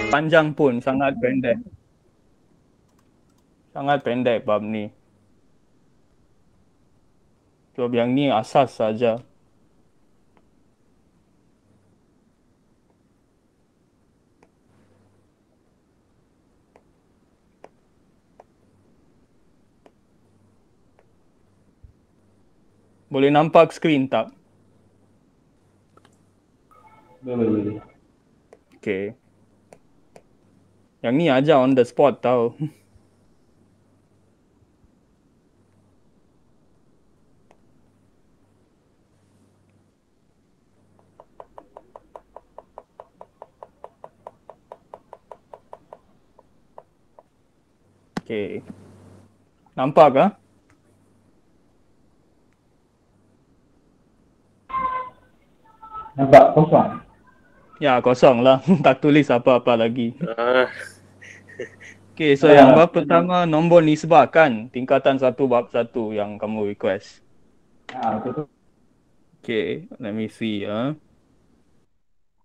panjang pun sangat pendek. Sangat pendek bab ni. Sebab yang ni asas saja. Boleh nampak skrin tak? Boleh. Okay. Yang ni aja on the spot tau. Okay. Nampak ah? Nampak kosong. Ya, kosong lah. Tak tulis apa-apa lagi. Ah, Okay, so yang bab pertama nombor nisbah kan? Tingkatan 1 bab 1 yang kamu request. Betul. Okay, let me see ya.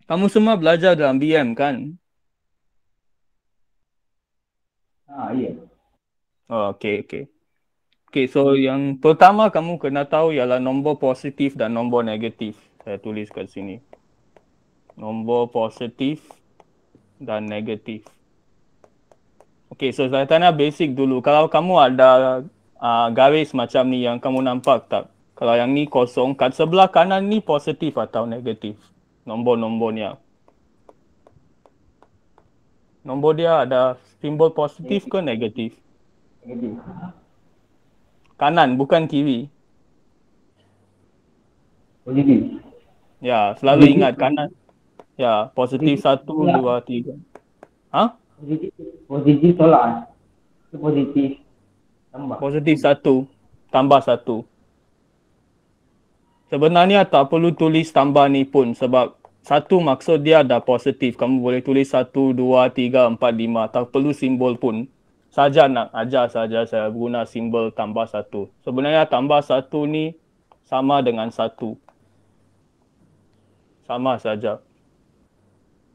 Kamu semua belajar dalam BM kan? Ya. Oh, okay, okay. Okay, so yang pertama kamu kena tahu ialah nombor positif dan nombor negatif. Saya tulis kat sini. Nombor positif dan negatif. Okay, so saya tanya basic dulu. Kalau kamu ada garis macam ni yang kamu nampak tak? Kalau yang ni kosong, kat sebelah kanan ni positif atau negatif? Nombor-nombornya. Nombor dia ada simbol positif ke negatif? Negatif. Kanan, bukan kiri. Positif. Ya, selalu Positif. ingat kanan. Ya, positif 1, 2, 3. Hah? Positif. Positif tolak. Itu positif. Tambah. Positif 1 tambah 1. Sebenarnya tak perlu tulis tambah ni pun sebab 1 maksud dia dah positif. Kamu boleh tulis 1, 2, 3, 4, 5. Tak perlu simbol pun. Saja nak ajar saja saya guna simbol tambah 1. Sebenarnya tambah 1 ni sama dengan 1. Sama saja.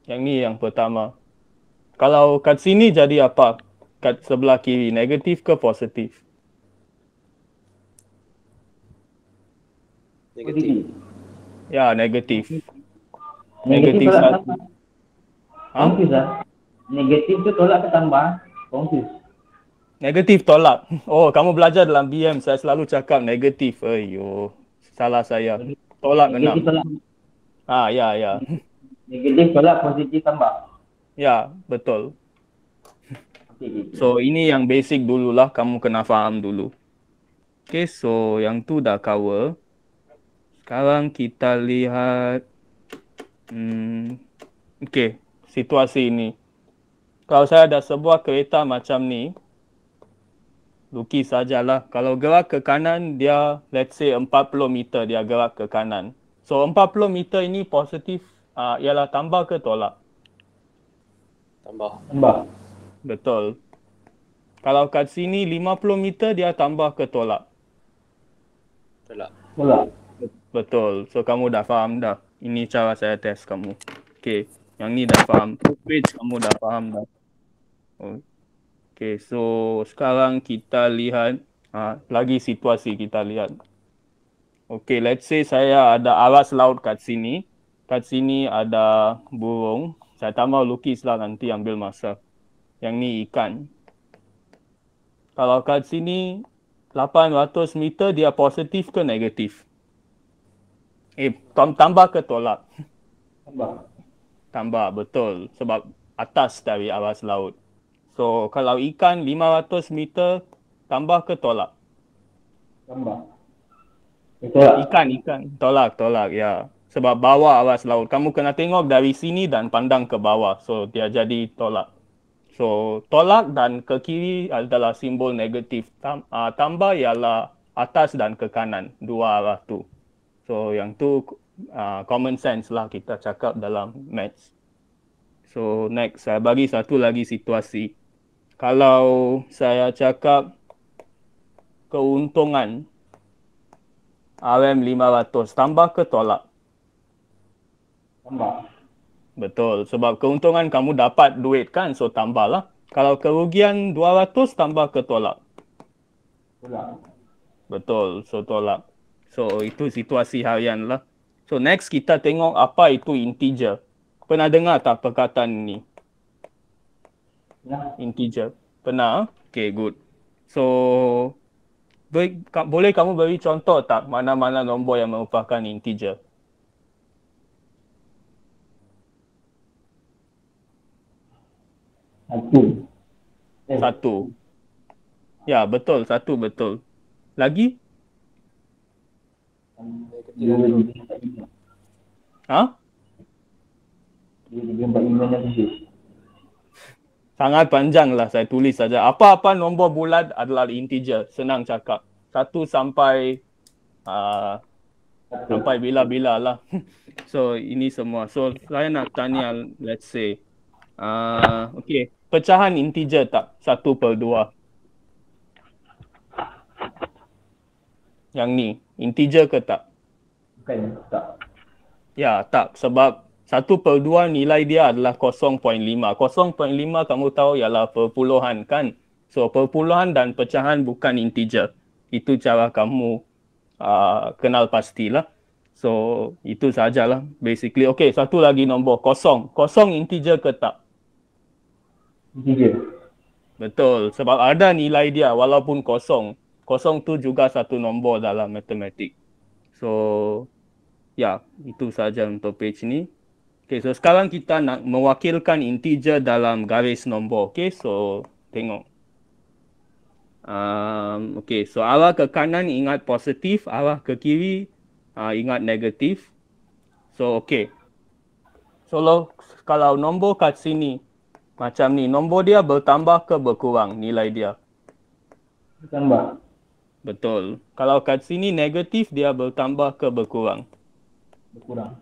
Yang ni yang pertama. Kalau kat sini jadi apa? Kat sebelah kiri, negatif ke positif? negatif. Ya, negatif. Negatif Negatif tolak 1. tambah. Hah? Konfus lah. Negatif tu tolak ke tambah. Konfus. Negatif tolak. Oh, kamu belajar dalam BM. Saya selalu cakap negatif. Ayuh, salah saya. Tolak Negatif 6. tolak. Ya, ya. Negatif tolak, positif tambah. Ya, betul. Okey, gitu. So, ini yang basic dululah. Kamu kena faham dulu. Okay, so yang tu dah cover. Sekarang kita lihat. Okay, situasi ini. Kalau saya ada sebuah kereta macam ni, lukis sajalah. Kalau gerak ke kanan, dia let's say 40 meter dia gerak ke kanan. So 40 meter ini positif ialah tambah ke tolak? Tambah. Tambah. Betul. Kalau kat sini 50 meter dia tambah ke tolak? Tolak. Tolak. Betul. So kamu dah faham dah. Ini cara saya test kamu. Okay. Yang ni dah faham. First page kamu dah faham dah. Okay. So sekarang kita lihat lagi situasi kita lihat. Okay, let's say saya ada aras laut kat sini. Kat sini ada burung. Saya tambah lukis lah nanti ambil masa. Yang ni ikan. Kalau kat sini 800 meter dia positif ke negatif? Tambah ke tolak? Tambah. Tambah, betul. Sebab atas dari aras laut. So, kalau ikan 500 meter tambah ke tolak? Tambah. Tolak. Ikan. Tolak, ya. Sebab bawah aras laut. Kamu kena tengok dari sini dan pandang ke bawah. So, dia jadi tolak. So, tolak dan ke kiri adalah simbol negatif. Tambah ialah atas dan ke kanan. Dua arah tu. So, yang tu common sense lah kita cakap dalam maths. So, next. Saya bagi satu lagi situasi. Kalau saya cakap keuntungan RM500, tambah ke tolak? Tambah. Betul. Sebab keuntungan kamu dapat duit kan, so tambah lah. Kalau kerugian 200 tambah ke tolak. Tolak. Betul, so tolak. So itu situasi harian lah. So next kita tengok apa itu integer. Pernah dengar tak perkataan ni? Nah, Integer. Pernah? Okay, good. So boleh kamu beri contoh tak mana-mana nombor yang merupakan integer? satu. Satu. Ya, betul. Satu betul. Lagi? Dua, tiga, empat, lima. Ha? Dua, tiga, empat, lima, enam, tujuh. Sangat panjang lah saya tulis saja. Apa-apa nombor bulat adalah integer. Senang cakap. Satu sampai sampai bila-bila lah. So ini semua. So saya nak tanya, let's say, okay, pecahan integer tak? 1/2. Yang ni, integer ke tak? Bukan, tak. Ya, tak. Sebab 1/2 nilai dia adalah 0.5. 0.5 kamu tahu ialah perpuluhan kan? So perpuluhan dan pecahan bukan integer. Itu cara kamu kenal pastilah. So itu sajalah basically. Okay, satu lagi nombor kosong. Kosong integer ke tak? Integer. Betul. Sebab ada nilai dia walaupun kosong. Kosong tu juga satu nombor dalam matematik. So ya, itu saja untuk page ni. Okay, so sekarang kita nak mewakilkan integer dalam garis nombor. Okay, so tengok. Okay, so arah ke kanan ingat positif, arah ke kiri ingat negatif. So, okay. So, kalau nombor kat sini, macam ni, nombor dia bertambah ke berkurang nilai dia? Tambah. Betul. Kalau kat sini negatif, dia bertambah ke berkurang? Berkurang.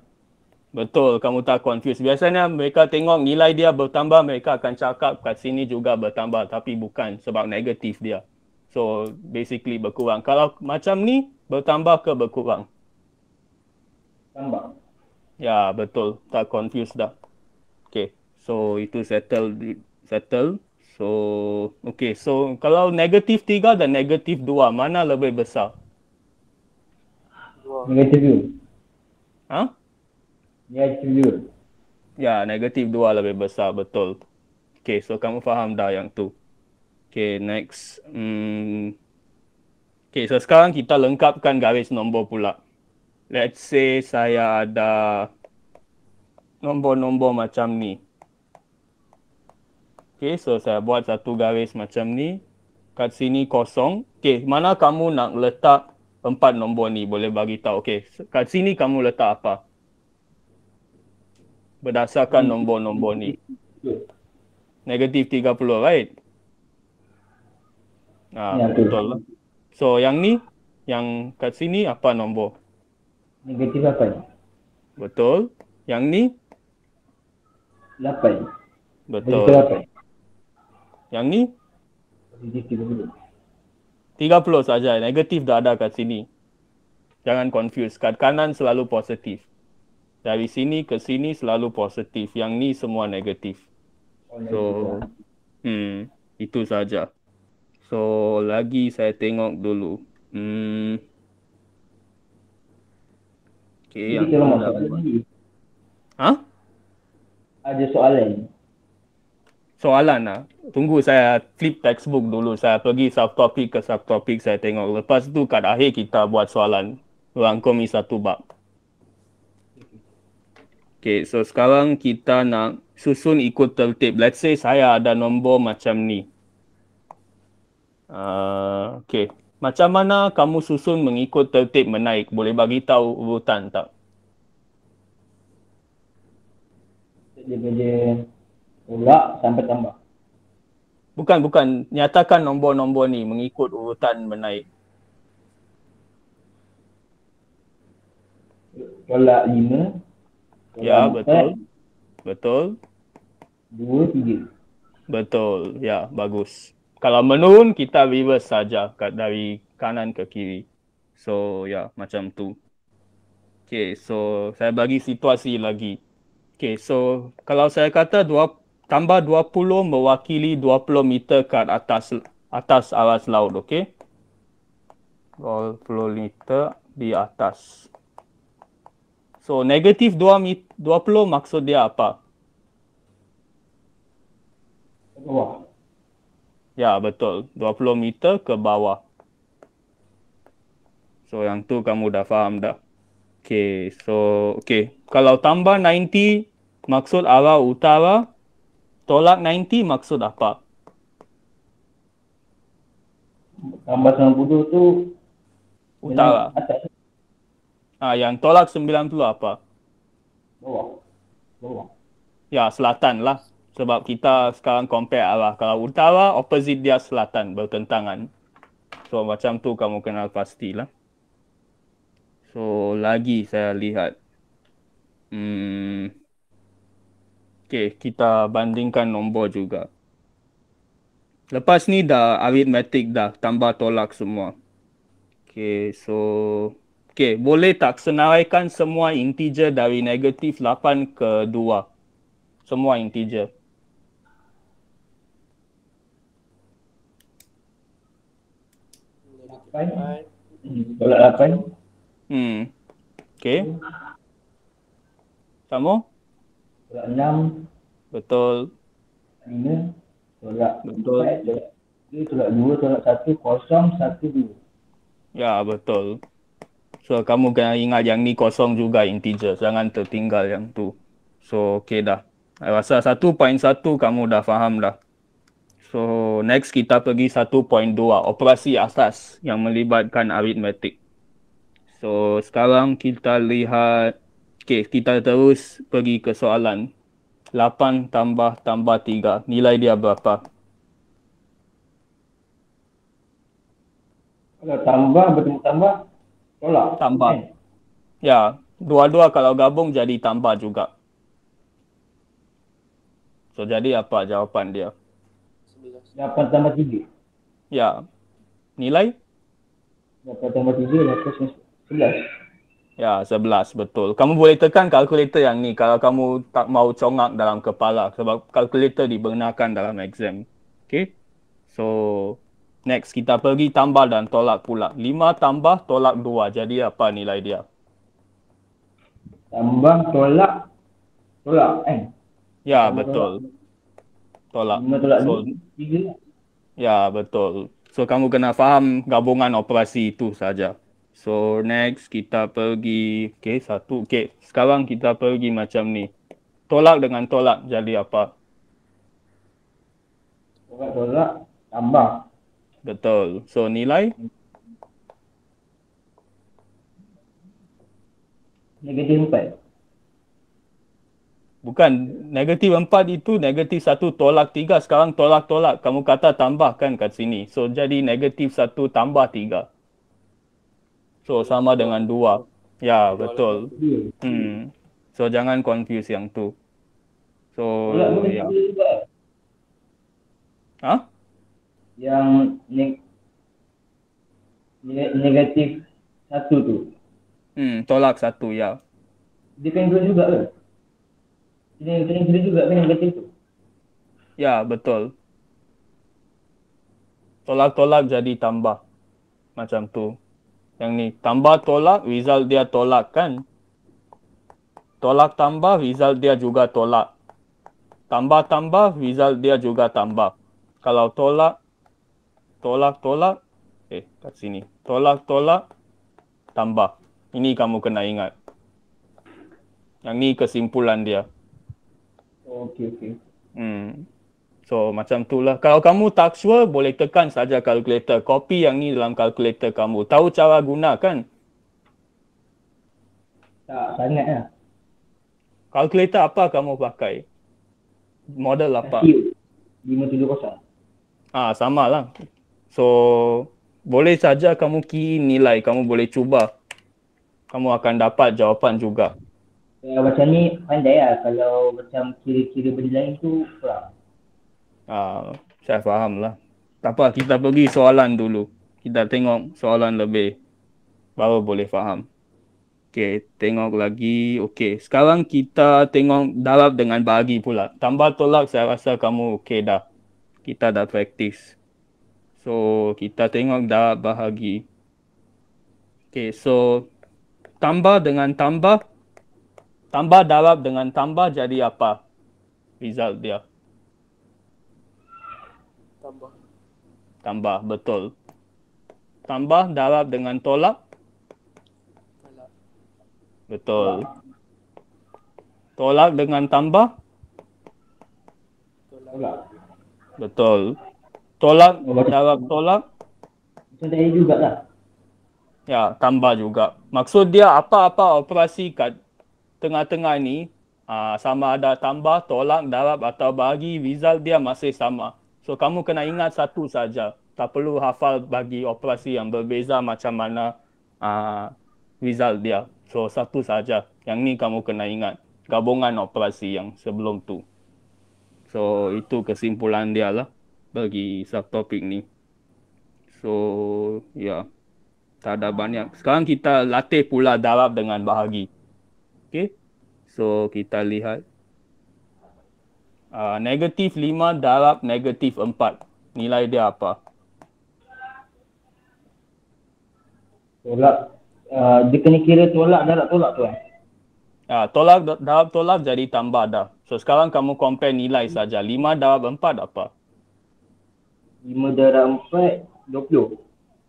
Betul, kamu tak confuse. Biasanya mereka tengok nilai dia bertambah, mereka akan cakap kat sini juga bertambah. Tapi bukan, sebab negatif dia. So, basically berkurang. Kalau macam ni, bertambah ke berkurang? Tambah. Ya, betul. Tak confuse dah. Okay, so itu settle. So, okay, so kalau negatif 3 dan negatif 2, mana lebih besar? Negatif dua. Ha? Negatif dua. Ya, negatif 2 lebih besar, betul. Okay, so kamu faham dah yang tu. Okay, next. Okay, so sekarang kita lengkapkan garis nombor pula. Let's say saya ada nombor-nombor macam ni. Okay, so saya buat satu garis macam ni. Kat sini kosong. Okay, mana kamu nak letak 4 nombor ni? Boleh bagi tahu. Okay, kat sini kamu letak apa? Berdasarkan nombor-nombor ni. Negatif 30, right? Ya, betul lah. So, yang ni, yang kat sini apa nombor? Negatif 8. Betul. Yang ni? 8. Betul. Positif 8. Yang ni? Positif 30. 30 saja. Negatif dah ada kat sini. Jangan confuse. Kat kanan selalu positif. Dari sini ke sini selalu positif. Yang ni semua negatif. So, itu saja. So, lagi saya tengok dulu. Okay, yang Jadi kalau tu masuk dah. lagi, Ha? ada soalan. Soalan lah. Tunggu saya flip textbook dulu. Saya pergi subtopik ke subtopik saya tengok. Lepas tu kat akhir kita buat soalan. Rangkumi satu bab. Okay, so sekarang kita nak susun ikut tertib. Let's say saya ada nombor macam ni. Okay. Macam mana kamu susun mengikut tertib menaik? Boleh bagi tahu urutan tak? Dia kerja tolak sampai tambah. Bukan. Nyatakan nombor-nombor ni mengikut urutan menaik. Tolak 5. Ya, betul. Betul. 2, 3. Betul. Ya, bagus. Kalau menurun, kita reverse saja dari kanan ke kiri. So, ya, macam tu. Okay, so saya bagi situasi lagi. Okay, so kalau saya kata tambah 20 mewakili 20 meter ke atas aras laut, okay? 20 meter di atas. So, negatif 20 maksud dia apa? Ke bawah. Ya, betul. 20 meter ke bawah. So, yang tu kamu dah faham dah. Okay, so, okay. Kalau tambah 90 maksud arah utara, tolak 90 maksud apa? Tambah 90 tu Utara. atas, Yang tolak 90 apa? bawah. Bawah. Ya, selatan lah. Sebab kita sekarang compare arah. Kalau utara, opposite dia selatan, bertentangan. So, macam tu kamu kenal pastilah. So, lagi saya lihat. Okay, kita bandingkan nombor juga. Lepas ni dah arithmetic dah, tambah tolak semua. Okay, so... Okay, boleh tak senaraikan semua integer dari negatif 8 ke 2? Semua integer. Negatif 8. 8. Tolak 8. Okay. Sama? Tolak 6. Betul. 5. Tolak Betul. 4. Tolak 3. Tolak 2. Tolak 1. Kosong. 1. 2. Ya, betul. So, kamu kena ingat yang ni kosong juga integer. Jangan tertinggal yang tu. So, okay dah. Saya rasa 1.1 kamu dah faham dah. So, next kita pergi 1.2. Operasi asas yang melibatkan arithmetic. So, sekarang kita lihat. Okay, kita terus pergi ke soalan. 8 tambah 3. Nilai dia berapa? Kalau tambah, bertemu tambah, tolak. Tambah. Ya, dua-dua kalau gabung jadi tambah juga. So, jadi apa jawapan dia? 11. 8 tambah 3. Ya, nilai? 8 tambah 3, 8, 11. Ya, 11, betul. Kamu boleh tekan kalkulator yang ni kalau kamu tak mau congak dalam kepala. Sebab kalkulator dibenarkan dalam exam. Okay? So, next kita pergi tambah dan tolak pula. 5 tambah tolak 2. Jadi apa nilai dia? Tambah, tolak, tolak, Ya, tambah, betul. Tolak. 5 tolak So, 2, 3. ya, betul. So, kamu kena faham gabungan operasi itu saja. So, next kita pergi. Okay, satu. Okay, sekarang kita pergi macam ni. Tolak dengan tolak jadi apa? Tolak, tolak, tambah. Betul. So, nilai? Negatif 4. Bukan. Negatif 4 itu negatif 1 tolak 3. Sekarang tolak-tolak. Kamu kata tambah kan kat sini. So, jadi negatif 1 tambah 3. So, sama dengan 2. Ya, betul. So, jangan confuse yang tu. So, Tolak boleh ya. juga. Hah? Yang negatif 1 tu. Tolak 1, ya. Dia kan dua juga ke? Kena kira juga kan negatif tu. Ya, betul. Tolak-tolak jadi tambah. Macam tu. Yang ni. Tambah tolak, result dia tolak kan? Tolak tambah, result dia juga tolak. Tambah-tambah, result dia juga tambah. Kalau tolak, tolak-tolak, kat sini. Tolak-tolak, tambah. Ini kamu kena ingat. Yang ni kesimpulan dia. Okey. So, macam tu lah. Kalau kamu tak sure, boleh tekan saja kalkulator. Copy yang ni dalam kalkulator kamu. Tahu cara guna kan? Tak sangat lah. Kalkulator apa kamu pakai? Model apa? Casio 570. Sama lah. So, boleh saja kamu key nilai. Kamu boleh cuba. Kamu akan dapat jawapan juga. Macam ni pandai lah. Kalau macam kira-kira benda lain tu kurang. Saya faham lah. Tak apa, kita pergi soalan dulu. Kita tengok soalan lebih. Baru boleh faham. Okay, tengok lagi. Okay, sekarang kita tengok darab dengan bahagi pula. Tambah tolak saya rasa kamu okay dah. Kita dah praktis. So, kita tengok darab bahagi. Okay, so tambah dengan tambah. Tambah darab dengan tambah jadi apa? Result dia. Tambah. Tambah, betul. Tambah darab dengan tolak. Tolak. Betul. Tolak dengan tambah. Tolak. Tolak. Betul. Tolak Oh, macam darab tolak. tadi jugalah. Ya, tambah juga. Maksud dia apa-apa operasi kat tengah-tengah ni, sama ada tambah, tolak, darab atau bahagi, result dia masih sama. So, kamu kena ingat satu saja. Tak perlu hafal bagi operasi yang berbeza macam mana result dia. So, satu saja. Yang ni kamu kena ingat. Gabungan operasi yang sebelum tu. So, itu kesimpulan dia lah bagi subtopik ni. So, ya. Tak ada banyak. Sekarang kita latih pula darab dengan bahagi. Okay. So, kita lihat. Negatif 5 darab negatif 4. Nilai dia apa? Tolak. Dia kena kira tolak darab tolak tu Tolak darab tolak jadi tambah dah. So, sekarang kamu compare nilai saja. 5 darab 4 apa? 5 darab 4, 20.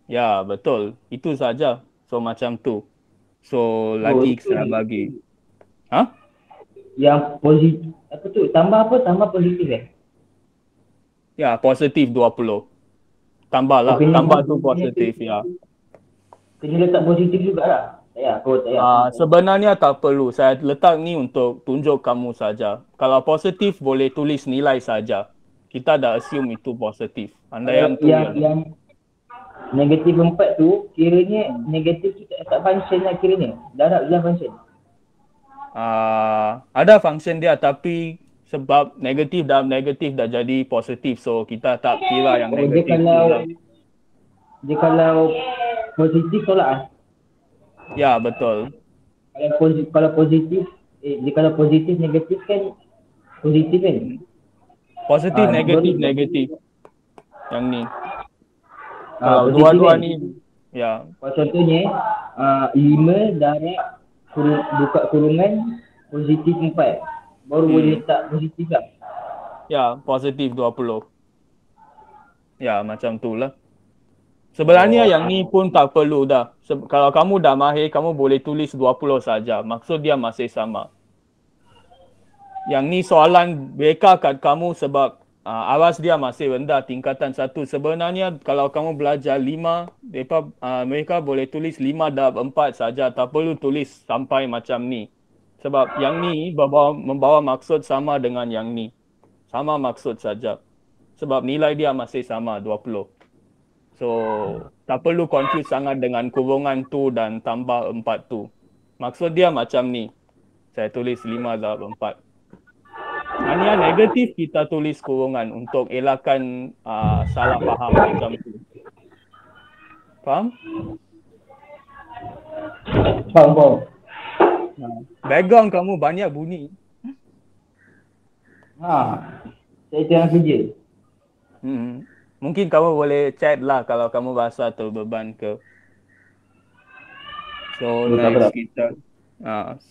Ya, betul. Itu saja. So, macam tu. So, Oh, lagi itu saya bagi. Ha? yang positif. Apa tu? Tambah apa? Tambah positif Ya, positif 20. Tambahlah. Tambah tu positif, ya. Kena letak positif jugalah. Tak payah. Kau tak payah. Sebenarnya tak perlu. Saya letak ni untuk tunjuk kamu saja. Kalau positif boleh tulis nilai saja. Kita dah assume itu positif. Andaian tu Yang negatif 4 tu, kiranya negatif tu tak function lah kiranya. Darab je lah function. ada function dia tapi sebab negatif dan negatif dah jadi positif. So kita tak kira yang negatif tu lah. Dia kalau positif tolak lah. Ya, betul. Kalau positif, dia kalau positif negatif kan positif kan. Positif, negatif, baru- negatif. Yang ni. Ah, Kalau positif dua-dua kan? ni, ya. Contohnya 5 darab buka kurungan positif 4. Baru boleh letak positif lah. Ya, positif 20. Ya, macam tu lah. Sebenarnya yang ni pun tak perlu dah. Kalau kamu dah mahir, kamu boleh tulis 20 saja. Maksud dia masih sama. Yang ni soalan mereka kat kamu sebab aras dia masih rendah tingkatan 1. Sebenarnya kalau kamu belajar 5, mereka boleh tulis 5 darab 4 saja. Tak perlu tulis sampai macam ni. Sebab yang ni membawa maksud sama dengan yang ni. Sama maksud saja. Sebab nilai dia masih sama 20. So, tak perlu confuse sangat dengan kurungan tu dan tambah 4 tu. Maksud dia macam ni. Saya tulis 5 darab 4. Hanya negatif kita tulis kurungan untuk elakkan salah faham macam tu. Faham? Faham. Background kamu banyak bunyi. Saya tengah kerja. Mungkin kamu boleh chat lah kalau kamu rasa terbeban ke. So next kita.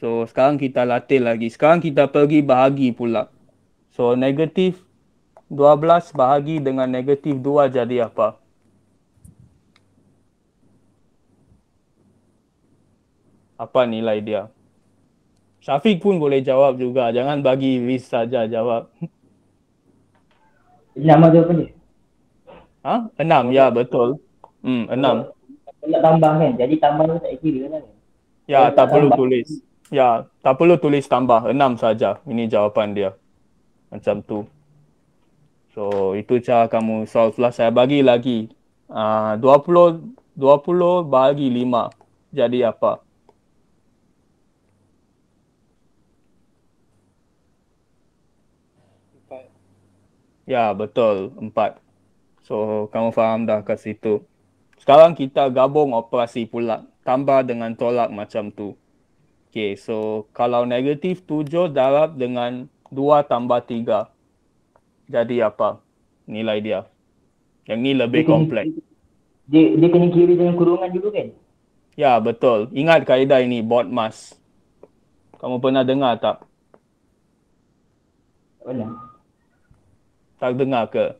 So sekarang kita latih lagi. Sekarang kita pergi bahagi pula. So negatif 12 bahagi dengan negatif 2 jadi apa? Apa nilai dia? Syafiq pun boleh jawab juga. Jangan bagi Riz saja jawab. 6 ada apa ni? 6, ya betul. 6. Nak tambah kan? Jadi tambah tu tak kira kan? Ya, tak perlu tulis. Ya, tak perlu tulis tambah. 6 saja. Ini jawapan dia. Macam tu. So, itu cara kamu solve lah. Saya bagi lagi. 20 bahagi 5. Jadi apa? Ya, betul. 4. So, kamu faham dah kat situ. Sekarang kita gabung operasi pula. Tambah dengan tolak macam tu. Okay, so kalau negatif 7 darab dengan 2 tambah 3. Jadi apa nilai dia? Yang ni Dia lebih kena, kompleks. dia kena kira dengan kurungan dulu kan? Ya, betul. Ingat kaedah ini, BODMAS. Kamu pernah dengar tak? Tak pernah. Tak dengar ke?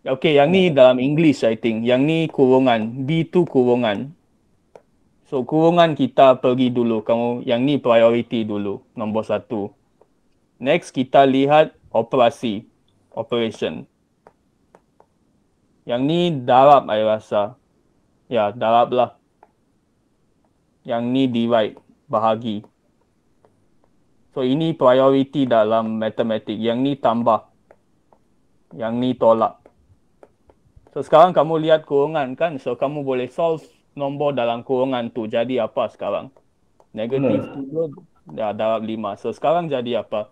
Okay, yang ni dalam English I think. Yang ni kurungan. B tu kurungan. So, kurungan kita pergi dulu. Yang ni priority dulu. Nombor 1. Next, kita lihat operasi. Operation. Yang ni darab I rasa. Ya, darab lah. Yang ni divide. Bahagi. So, ini priority dalam matematik. Yang ni tambah. Yang ni tolak. So, sekarang kamu lihat kurungan kan? So, kamu boleh solve nombor dalam kurungan tu. Jadi apa sekarang? Negatif 7 darab 5. So, sekarang jadi apa?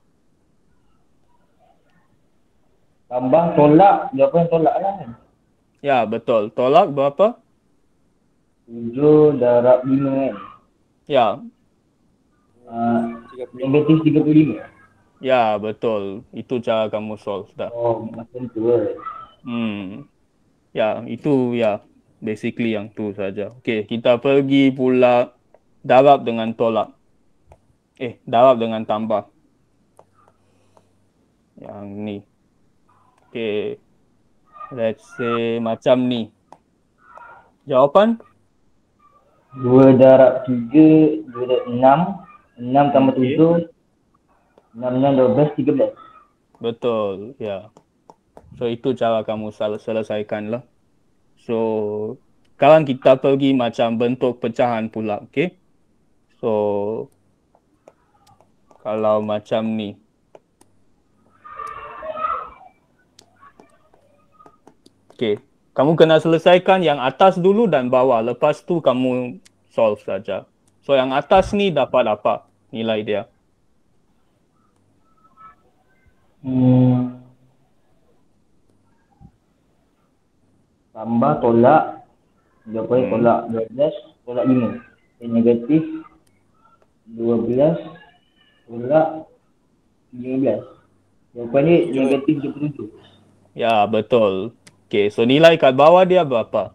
Tambah tolak, jawapan tolak lah kan? Ya, betul. Tolak berapa? 7 darab 5 kan? Ya, Negatif 35. ya betul. Itu cara kamu solve dah. Oh, macam tu kan? Ya, itu ya. Basically yang tu saja. Okay, kita pergi pula darab dengan tolak. Darab dengan tambah. Yang ni. Okay. Let's say macam ni. Jawapan? 2 darab 3, 2 darab 6. 6 tambah 7. 6, 6, 12, 13. Betul, ya. So, itu cara kamu selesaikan lah. So, sekarang kita pergi macam bentuk pecahan pula, okay? So, kalau macam ni. Okay, kamu kena selesaikan yang atas dulu dan bawah. Lepas tu kamu solve saja. So, yang atas ni dapat apa nilai dia? Tambah tolak. Jawapannya tolak 12, tolak 5. Negatif 12, tolak 15. Jawapannya negatif 27. Ya, betul. Okay, so nilai kat bawah dia berapa?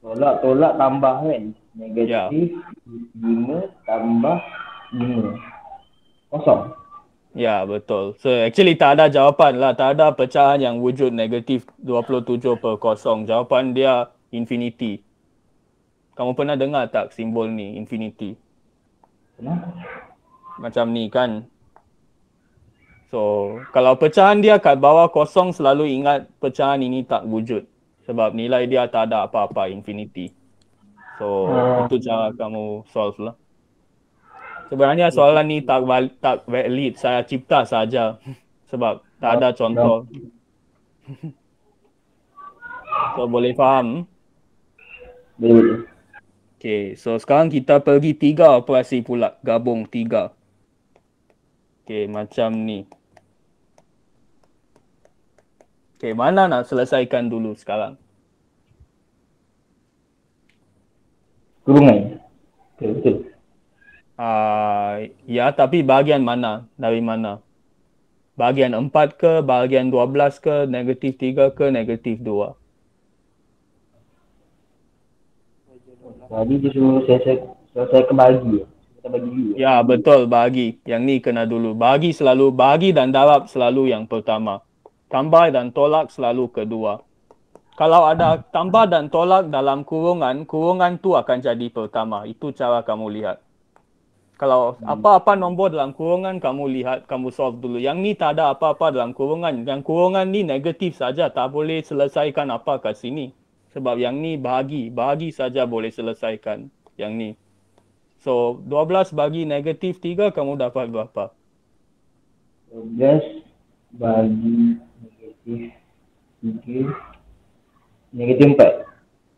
Tolak tambah kan? Negatif 5 tambah 5. Kosong. Ya, betul. So, actually tak ada jawapan lah. Tak ada pecahan yang wujud negatif 27/0. Jawapan dia infinity. Kamu pernah dengar tak simbol ni, infinity? Kenapa? Macam ni kan? So, kalau pecahan dia kat bawah kosong, selalu ingat pecahan ini tak wujud. Sebab nilai dia tak ada apa-apa, infinity. So, itu cara kamu solve lah. Sebenarnya soalan ni tak valid. Saya cipta saja. Sebab tak ada contoh. So, boleh faham? Boleh. Okay, so sekarang kita pergi 3 operasi pula. Gabung 3. Okay, macam ni. Okay, mana nak selesaikan dulu sekarang? Kurungan. Betul. Ya, tapi bahagian mana? Dari mana? Bahagian 4 ke? Bahagian 12 ke? Negatif 3 ke? Negatif 2? Tadi dia suruh selesaikan bahagi. Kita bagi dulu. Ya, betul. Bahagi. Yang ni kena dulu. Bahagi dan darab selalu yang pertama. Tambah dan tolak selalu kedua. Kalau ada tambah dan tolak dalam kurungan, kurungan tu akan jadi pertama. Itu cara kamu lihat. Kalau apa-apa nombor dalam kurungan, kamu lihat, kamu solve dulu. Yang ni tak ada apa-apa dalam kurungan. Yang kurungan ni negatif saja. Tak boleh selesaikan apa kat sini. Sebab yang ni bahagi. Bahagi saja boleh selesaikan. Yang ni. So, 12 bagi negatif 3, kamu dapat berapa? 12 bagi negatif 3. Negatif 4.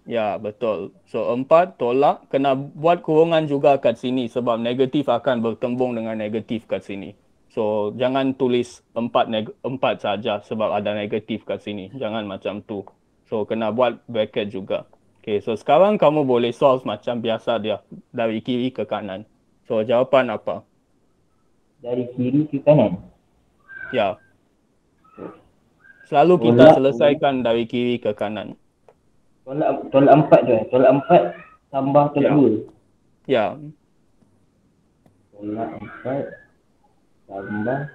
Ya, betul. So, 4 tolak. Kena buat kurungan juga kat sini. Sebab negatif akan bertembung dengan negatif kat sini. So, jangan tulis 4 saja sebab ada negatif kat sini. Jangan macam tu. So, kena buat bracket juga. Okay, so sekarang kamu boleh solve macam biasa dia. Dari kiri ke kanan. So, jawapan apa? Dari kiri ke kanan. Ya. Selalu kita selesaikan dari kiri ke kanan. Tolak 4 tu. Tolak 4 tambah tolak Ya. 2. Ya. Tolak 4 tambah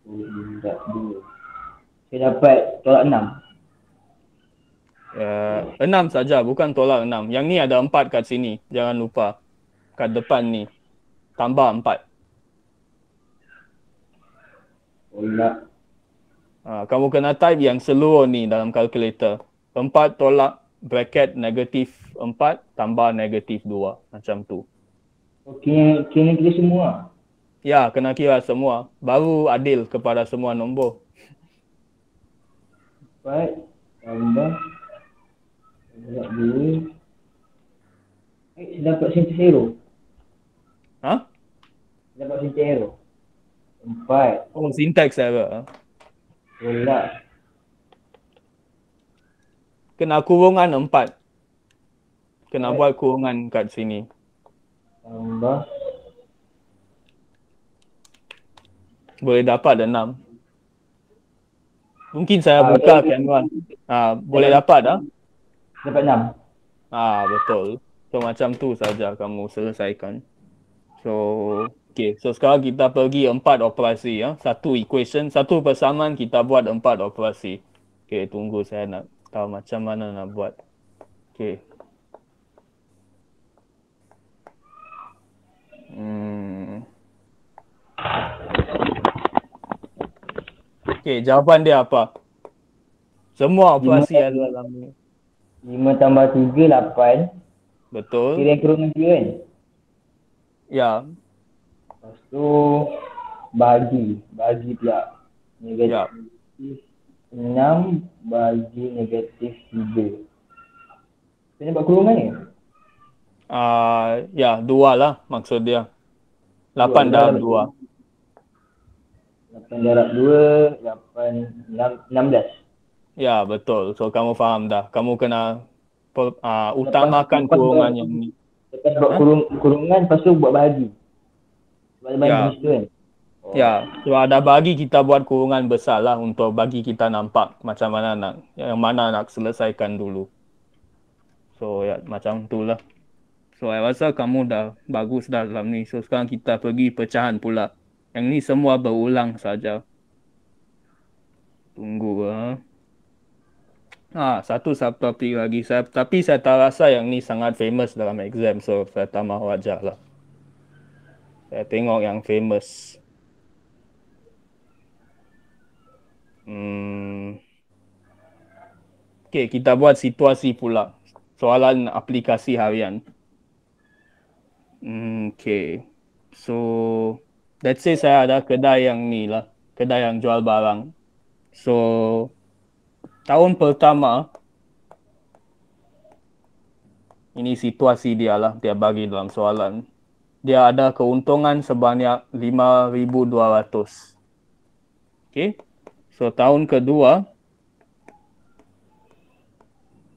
tolak 2. Saya dapat tolak 6. 6 saja, bukan tolak 6. Yang ni ada 4 kat sini. Jangan lupa. Kat depan ni. Tambah 4. Tolak. Kamu kena type yang seluruh ni dalam kalkulator. 4 tolak bracket negatif 4 tambah negatif 2. Macam tu. Okay, kena kira semua. Ya, kena kira semua. Baru adil kepada semua nombor. 4 tambah tolak 2. Saya dapat syntax error. Ha? Dapat syntax error. 4 Oh, syntax error. tolak Kena kurungan 4. Kena buat kurungan kat sini. tambah Boleh dapat 6. Mungkin saya buka kamera. Boleh dapat dah. dapat 6. Betul. So macam tu saja kamu selesaikan. So, okay. So sekarang kita pergi 4 operasi ya. Satu equation, satu persamaan kita buat 4 operasi. Okay, tunggu saya nak tahu macam mana nak buat. Okay. Okay, jawapan dia apa? Semua operasi ada dalam ni. 5 tambah 3, 8. Betul? Kira yang kurungan 3 kan? Ya. Lepas tu bagi pula. Ya. Negatif 6 bagi negatif 3. Saya buat kurungan ni? Ya, 2 lah maksud dia. 8 darab 2. 8 darab 2, 16. Ya, betul. So kamu faham dah. Kamu kena utamakan kurungan yang ni. Lepas buat kurungan, lepas tu buat bahagi. Sebab Ya. jenis tu kan? Ya, so ada bagi kita buat kurungan besar lah untuk bagi kita nampak macam mana yang mana nak selesaikan dulu. So ya, macam tu lah. So saya rasa kamu dah bagus dah dalam ni. So sekarang kita pergi pecahan pula. Yang ni semua berulang saja. Tunggu satu subtopik lagi. Tapi saya tak rasa yang ni sangat famous dalam exam. So saya tambah wajar lah. Saya tengok yang famous. Okay, kita buat situasi pula. Soalan aplikasi harian. Okay. So, let's say saya ada kedai yang ni lah. Kedai yang jual barang. So, tahun pertama, ini situasi dia lah. Dia bagi dalam soalan. Dia ada keuntungan sebanyak 5,200. Okay. So, tahun kedua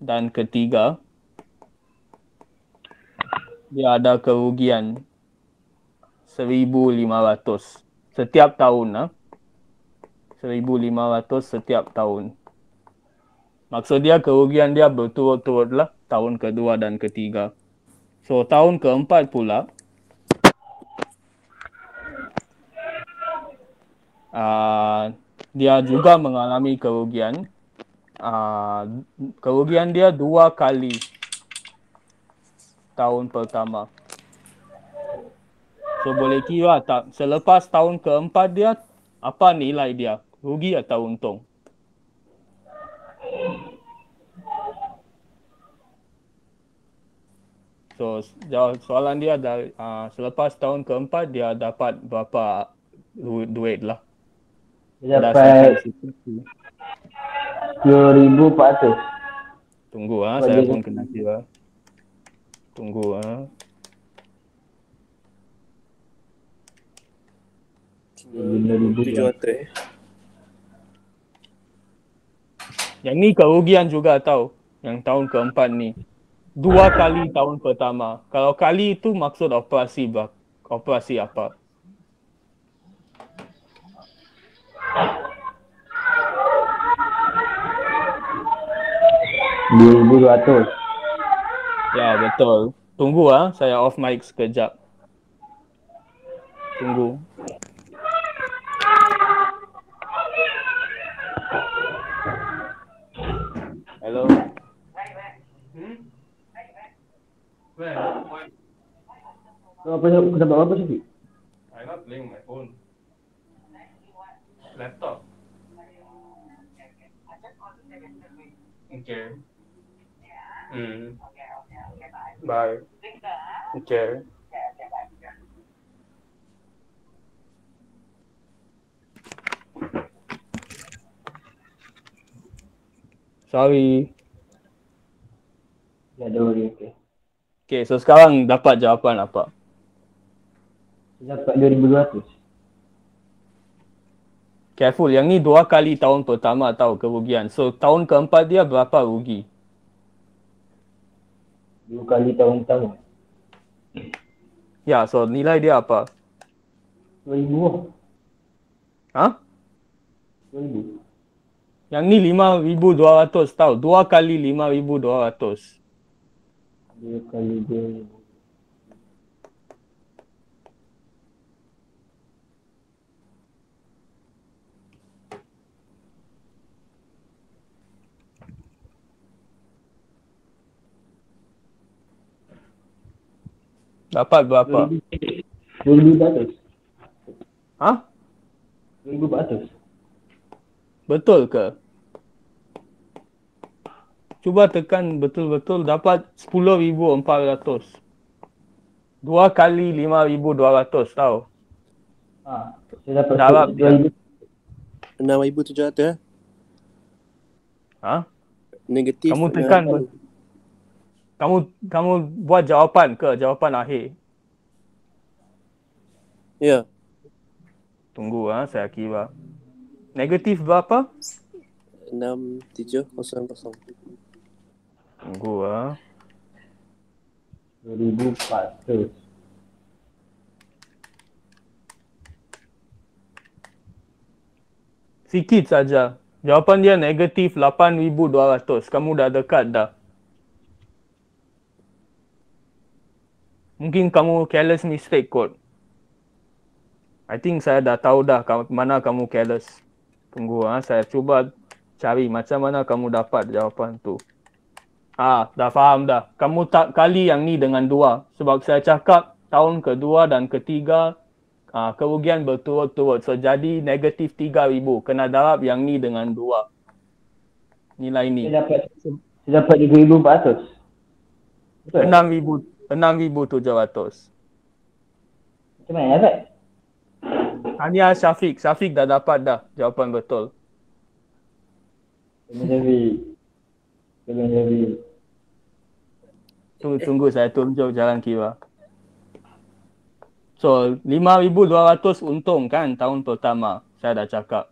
dan ketiga, dia ada kerugian 1,500 setiap tahun. 1,500 setiap tahun. Maksud dia kerugian dia berturut-turut lah tahun kedua dan ketiga. So tahun keempat pula, dia juga mengalami kerugian. Kerugian dia 2 kali tahun pertama. So boleh kira tak selepas tahun keempat dia, apa nilai dia? Rugi atau untung? So soalan dia dari selepas tahun keempat dia dapat berapa duit lah? Dia dapat 10,400. Tunggu saya pun kena kira. Tunggu 700. Yang ni kerugian juga tahu. Yang tahun keempat ni. 2 kali tahun pertama. Kalau kali itu maksud operasi apa? RM2,200. Ya, betul. Tunggu saya off mic sekejap. Tunggu. Hello. Apa dapat apa sih? I'm not playing my phone. Laptop. Okay. Bye. Okay. Sorry. Ya, okey. Okay, so sekarang dapat jawapan apa? Dapat 2,200. Careful, yang ni 2 kali tahun pertama tahu kerugian. So tahun keempat dia berapa rugi? 2 kali tahun pertama. Ya, so nilai dia apa? 2,000. Ha? 2,000. Yang ni 5,200 tahu. 2 kali 5,200. 2 kali 2,000. Dapat berapa? 2,400. Ha? 2,400. Betul ke? Cuba tekan betul-betul dapat 10,400. 2 kali 5,200 tahu. Saya dapat Darab dia. 2,000. 6,700 Ha? Negatif. Kamu tekan kamu buat jawapan ke jawapan akhir? Ya. Tunggu saya kira. Negatif berapa? 6,700. Tunggu 2,400. Sikit saja. Jawapan dia negatif 8,200. Kamu dah dekat dah. Mungkin kamu careless mistake kot. I think saya dah tahu dah mana kamu careless. Tunggu saya cuba cari macam mana kamu dapat jawapan tu. Dah faham dah. Kamu tak kali yang ni dengan 2. Sebab saya cakap tahun kedua dan ketiga kerugian berturut-turut. So jadi negatif 3,000. Kena darab yang ni dengan 2. Nilai ni. Saya dapat 2,400. Betul? 6,700. Macam mana dapat? Hanya Syafiq dah dapat dah jawapan betul. Kena Tunggu saya tunjuk jalan kira. So 5,200 untung kan tahun pertama. Saya dah cakap.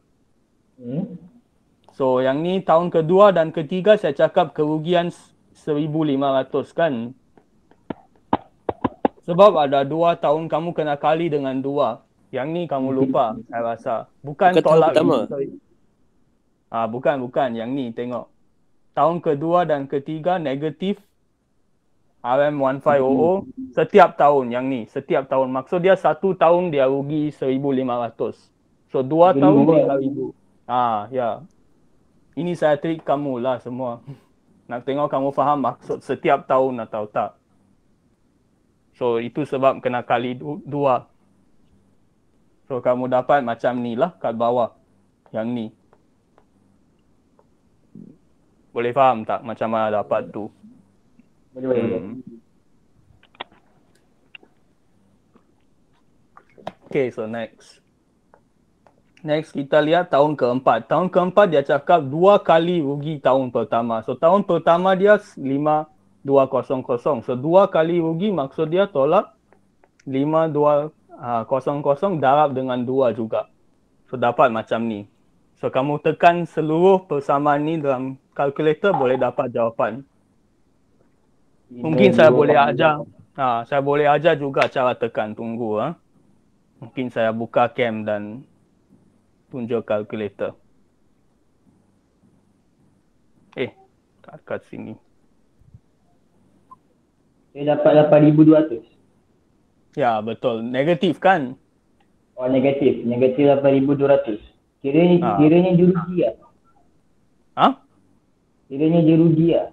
So yang ni tahun kedua dan ketiga saya cakap kerugian 1,500 kan. Sebab ada 2 tahun kamu kena kali dengan 2. Yang ni kamu lupa saya rasa. Bukan tolak tahun pertama. Bukan yang ni tengok. Tahun kedua dan ketiga negatif RM1500 setiap tahun yang ni. Setiap tahun. Maksud dia 1 tahun dia rugi 1,500. So 2 tahun 3,000. Ya. Ini saya trik kamu lah semua. Nak tengok kamu faham maksud setiap tahun atau tak. So itu sebab kena kali 2. So kamu dapat macam ni lah kat bawah. Yang ni. Boleh faham tak macam mana dapat tu? Boleh. Okay, so next. Next kita lihat tahun keempat. Tahun keempat dia cakap 2 kali rugi tahun pertama. So tahun pertama dia 5,200. So 2 kali rugi maksud dia tolak 5,200 darab dengan 2 juga. So dapat macam ni. So kamu tekan seluruh persamaan ni dalam kalkulator boleh dapat jawapan. Mungkin saya boleh ajar. Saya boleh ajar juga cara tekan tunggu. Mungkin saya buka cam dan tunjuk kalkulator. Kat sini. Saya dapat 8,200. Ya, betul. Negatif kan? Oh, negatif 8,200. Kiranya dia rugi lah. Kiranya dia rugi lah.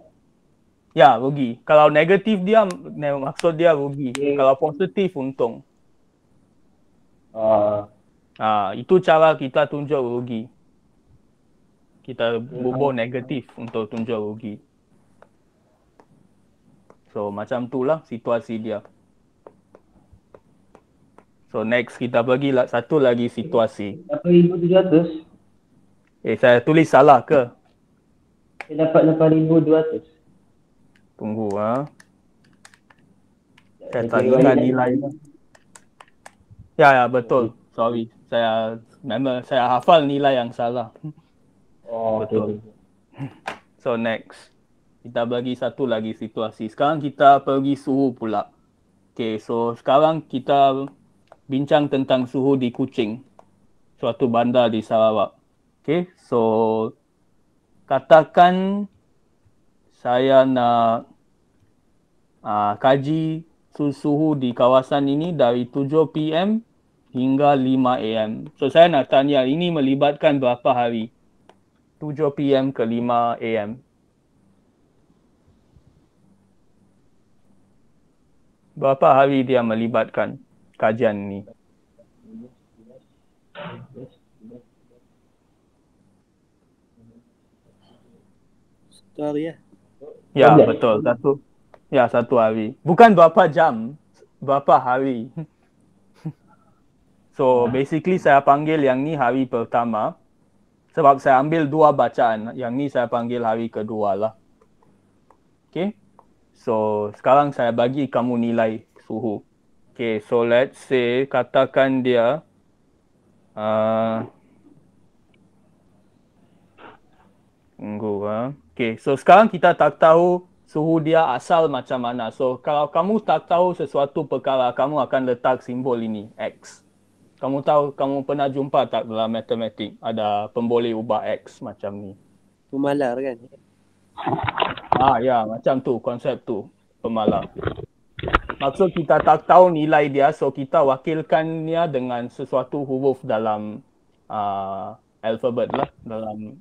Ya, rugi. Kalau negatif dia, maksud dia rugi. Kalau positif, untung. Itu cara kita tunjuk rugi. Kita bubuh negatif untuk tunjuk rugi. So, macam tu lah situasi dia. So, next kita pergi satu lagi situasi. 8,700. Saya tulis salah ke? Saya dapat 8,200. Tunggu. Saya tak ingat nilai. Ya, betul. Sorry. Saya hafal nilai yang salah. Betul. So, next. Kita bagi satu lagi situasi. Sekarang kita pergi suhu pula. So sekarang kita bincang tentang suhu di Kuching, suatu bandar di Sarawak. So katakan saya nak kaji suhu di kawasan ini dari 7 PM hingga 5 AM. So saya nak tanya, ini melibatkan berapa hari? 7 PM ke 5 AM. Berapa hari dia melibatkan kajian ini? Satu hari ya? Ya, betul. Satu hari. Bukan berapa jam, berapa hari. So, basically saya panggil yang ni hari pertama. Sebab saya ambil 2 bacaan. Yang ni saya panggil hari kedua lah. So, sekarang saya bagi kamu nilai suhu. So let's say, katakan dia tunggu. So sekarang kita tak tahu suhu dia asal macam mana. So kalau kamu tak tahu sesuatu perkara, kamu akan letak simbol ini, X. Kamu tahu, kamu pernah jumpa tak dalam matematik ada pemboleh ubah X macam ni? Pemalar kan? Ya, macam tu, konsep tu, pemalar. Maksud kita tak tahu nilai dia, so kita wakilkannya dengan sesuatu huruf dalam alfabet lah, dalam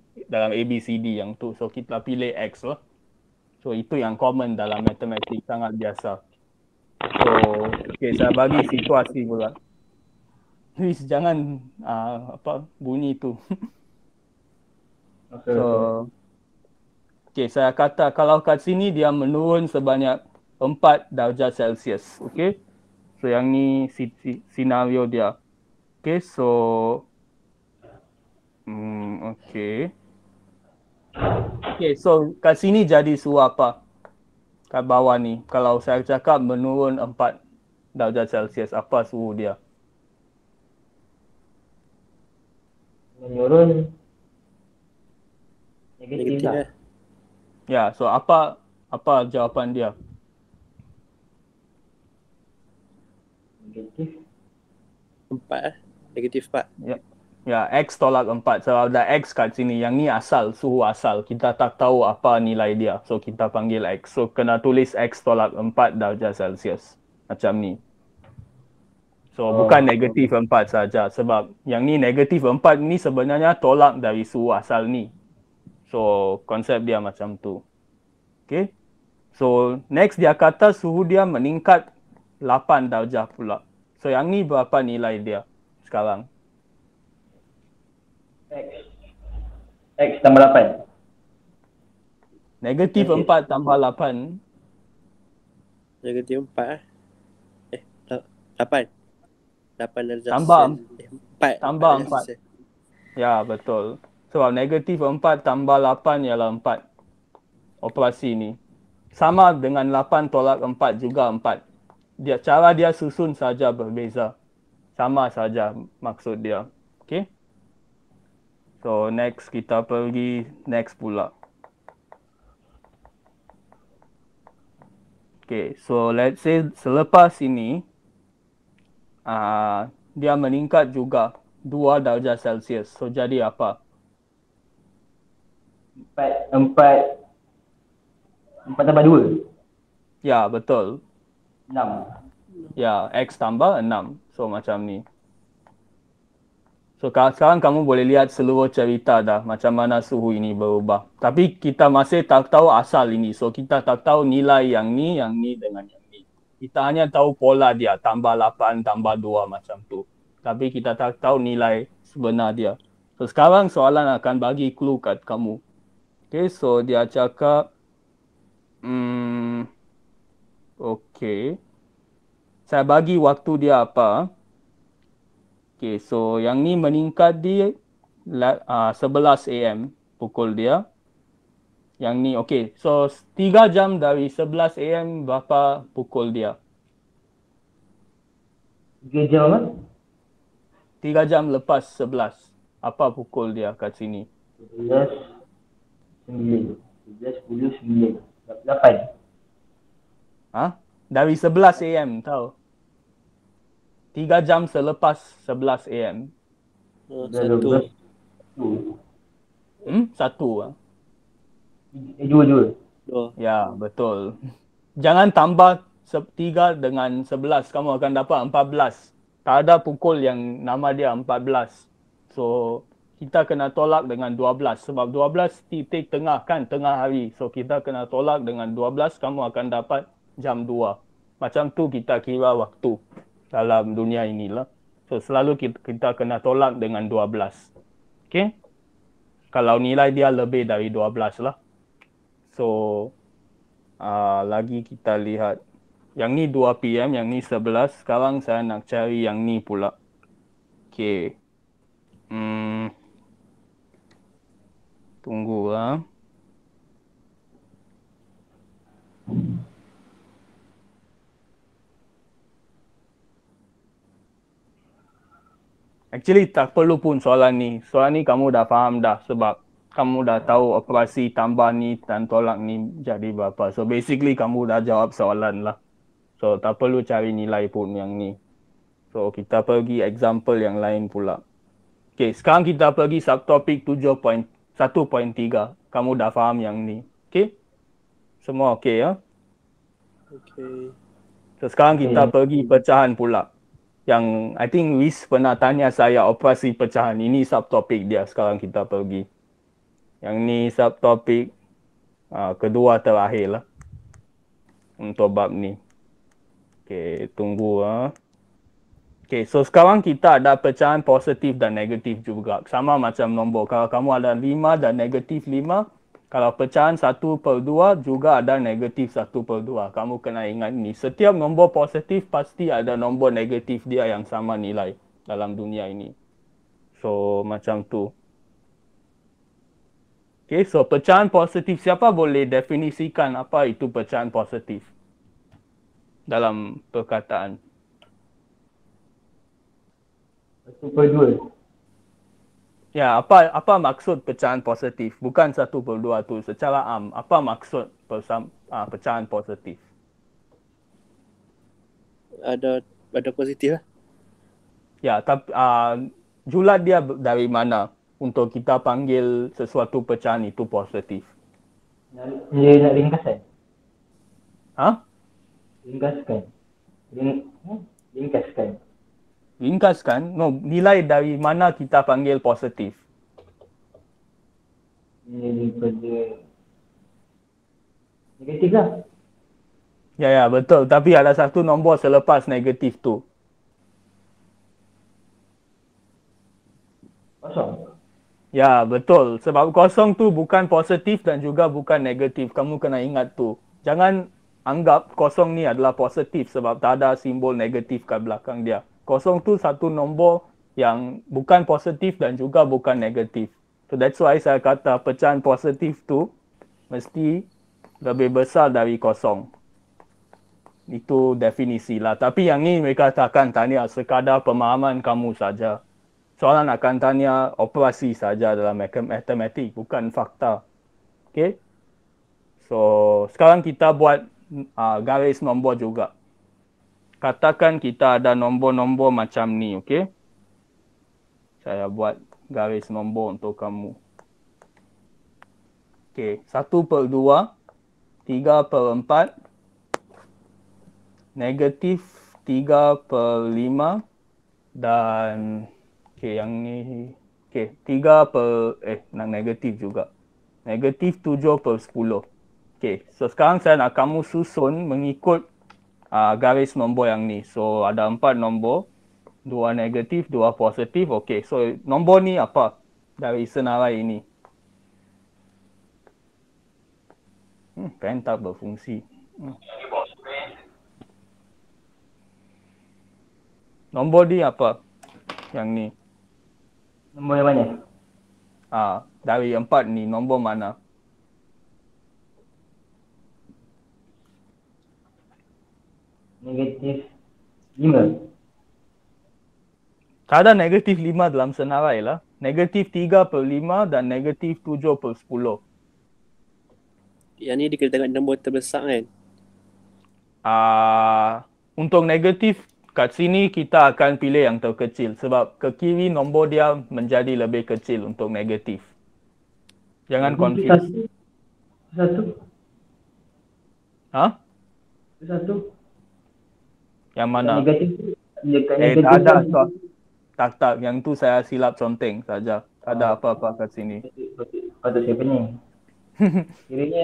ABCD yang tu. So kita pilih X lah. So itu yang common dalam matematik, sangat biasa. So, saya bagi situasi pula. Please jangan bunyi tu. So, saya kata kalau kat sini dia menurun sebanyak 4 darjah Celsius. So yang ni senario dia. So so kat sini jadi suhu apa? Kat bawah ni. Kalau saya cakap menurun 4 darjah Celsius, apa suhu dia? Menurun negatif lah. Ya, so apa jawapan dia? Negatif 4 Negatif 4. Ya, X tolak 4. So ada X kat sini. Yang ni asal, suhu asal. Kita tak tahu apa nilai dia. So kita panggil X. So kena tulis X tolak 4 darjah Celsius. Macam ni. So bukan negatif 4 saja. Sebab yang ni negatif 4 ni sebenarnya tolak dari suhu asal ni. So konsep dia macam tu. So next dia kata suhu dia meningkat 8 darjah pula. So yang ni berapa nilai dia sekarang? X tambah 8. Negatif 4 tambah 8. Negatif 4 8 darjah tambah 4. Tambah 4. Ya, betul. Sebab negatif 4 tambah 8 ialah 4. Operasi ni. Sama dengan 8 tolak 4 juga 4. Cara dia susun saja berbeza. Sama saja maksud dia. So next kita pergi next pula. Okay, so let's say selepas ini dia meningkat juga 2 darjah Celsius. So jadi apa? 4 tambah 2. Ya, betul. 6. Ya, X tambah 6. So macam ni. So sekarang kamu boleh lihat seluruh cerita dah macam mana suhu ini berubah. Tapi kita masih tak tahu asal ini. So kita tak tahu nilai yang ni dengan yang ni. Kita hanya tahu pola dia, tambah 8, tambah 2 macam tu. Tapi kita tak tahu nilai sebenar dia. So sekarang soalan akan bagi clue kat kamu. Okay, so dia cakap, okay. Saya bagi waktu dia apa? Okay, so yang ni meningkat di 11 AM pukul dia. Yang ni, okay. So 3 jam dari 11 AM berapa pukul dia? 3 jam apa? 3 jam lepas 11. Apa pukul dia kat sini? 11, 9. 11, 10, 9. 8. Dari 11 AM tau. 3 jam selepas 11 AM. Satu. 1. 2. Dua. Ya, betul. Jangan tambah 3 dengan 11. Kamu akan dapat 14. Tak ada pukul yang nama dia 14. So, kita kena tolak dengan 12. Sebab 12 titik tengah kan, tengah hari. So, kita kena tolak dengan 12. Kamu akan dapat jam 2. Macam tu kita kira waktu dalam dunia inilah. So, selalu kita kena tolak dengan 12. Okay? Kalau nilai dia lebih dari 12 lah. So, lagi kita lihat. Yang ni 2 PM, yang ni 11. Sekarang saya nak cari yang ni pula. Okay. Tunggu lah. Actually tak perlu pun soalan ni. Soalan ni kamu dah faham dah sebab kamu dah tahu operasi tambah ni dan tolak ni jadi berapa. So basically kamu dah jawab soalan lah. So tak perlu cari nilai pun yang ni. So kita pergi example yang lain pula. Okay, sekarang kita pergi subtopik 7.1.3. Kamu dah faham yang ni. Okay? Semua okay ya? Okay. So sekarang kita pergi pecahan pula. Yang I think Wiz pernah tanya saya operasi pecahan. Ini subtopik dia sekarang kita pergi. Yang ni subtopik kedua terakhir lah. Untuk bab ni. Okay, tunggu lah. Okay, so sekarang kita ada pecahan positif dan negatif juga. Sama macam nombor. Kalau kamu ada 5 dan negatif 5. Kalau pecahan 1/2 juga ada negatif 1/2. Kamu kena ingat ni. Setiap nombor positif pasti ada nombor negatif dia yang sama nilai dalam dunia ini. So, macam tu. Okay, so pecahan positif. Siapa boleh definisikan apa itu pecahan positif dalam perkataan? 1/2. Ya, apa maksud pecahan positif? Bukan 1/2 tu. Secara am, apa maksud pecahan positif? Ada positif lah. Ya, tapi julat dia dari mana untuk kita panggil sesuatu pecahan itu positif? Dia nak ringkasan. Ringkaskan. Ringkaskan. Ringkaskan? No, nilai dari mana kita panggil positif? Nilai daripada negatif lah. Ya, betul. Tapi ada satu nombor selepas negatif tu. Kosong. Ya, betul. Sebab kosong tu bukan positif dan juga bukan negatif. Kamu kena ingat tu. Jangan anggap kosong ni adalah positif sebab tak ada simbol negatif kat belakang dia. Kosong tu satu nombor yang bukan positif dan juga bukan negatif. So that's why saya kata pecahan positif tu mesti lebih besar dari kosong. Itu definisi lah. Tapi yang ni mereka takkan tanya sekadar pemahaman kamu saja. Soalan akan tanya operasi saja dalam matematik, bukan fakta. Okay? So, sekarang kita buat garis nombor juga. Katakan kita ada nombor-nombor macam ni, okey? Saya buat garis nombor untuk kamu. Okey, 1/2, 3/4, negatif 3/5 dan okey yang ni okey 3 nak negatif juga. Negatif 7/10. Okey, so sekarang saya nak kamu susun mengikut garis nombor yang ni. So ada 4 nombor, 2 negatif, 2 positif. Okey, so nombor ni apa dari senarai ini? Pen tak berfungsi. Nombor ni apa? Yang ni. Nombor yang mana? Dari 4 ni nombor mana? Negatif 5. Tak ada negatif 5 dalam senarai lah. Negatif 3/5 dan negatif 7/10. Yang ni dia kena tengok nombor terbesar kan? Untuk negatif kat sini kita akan pilih yang terkecil sebab ke kiri nombor dia menjadi lebih kecil untuk negatif. Jangan confuse. Satu. Satu. Yang mana? Negatif. Tak ada. Tak. Yang tu saya silap conteng saja. Tak ada apa-apa kat sini. Patut saya pening.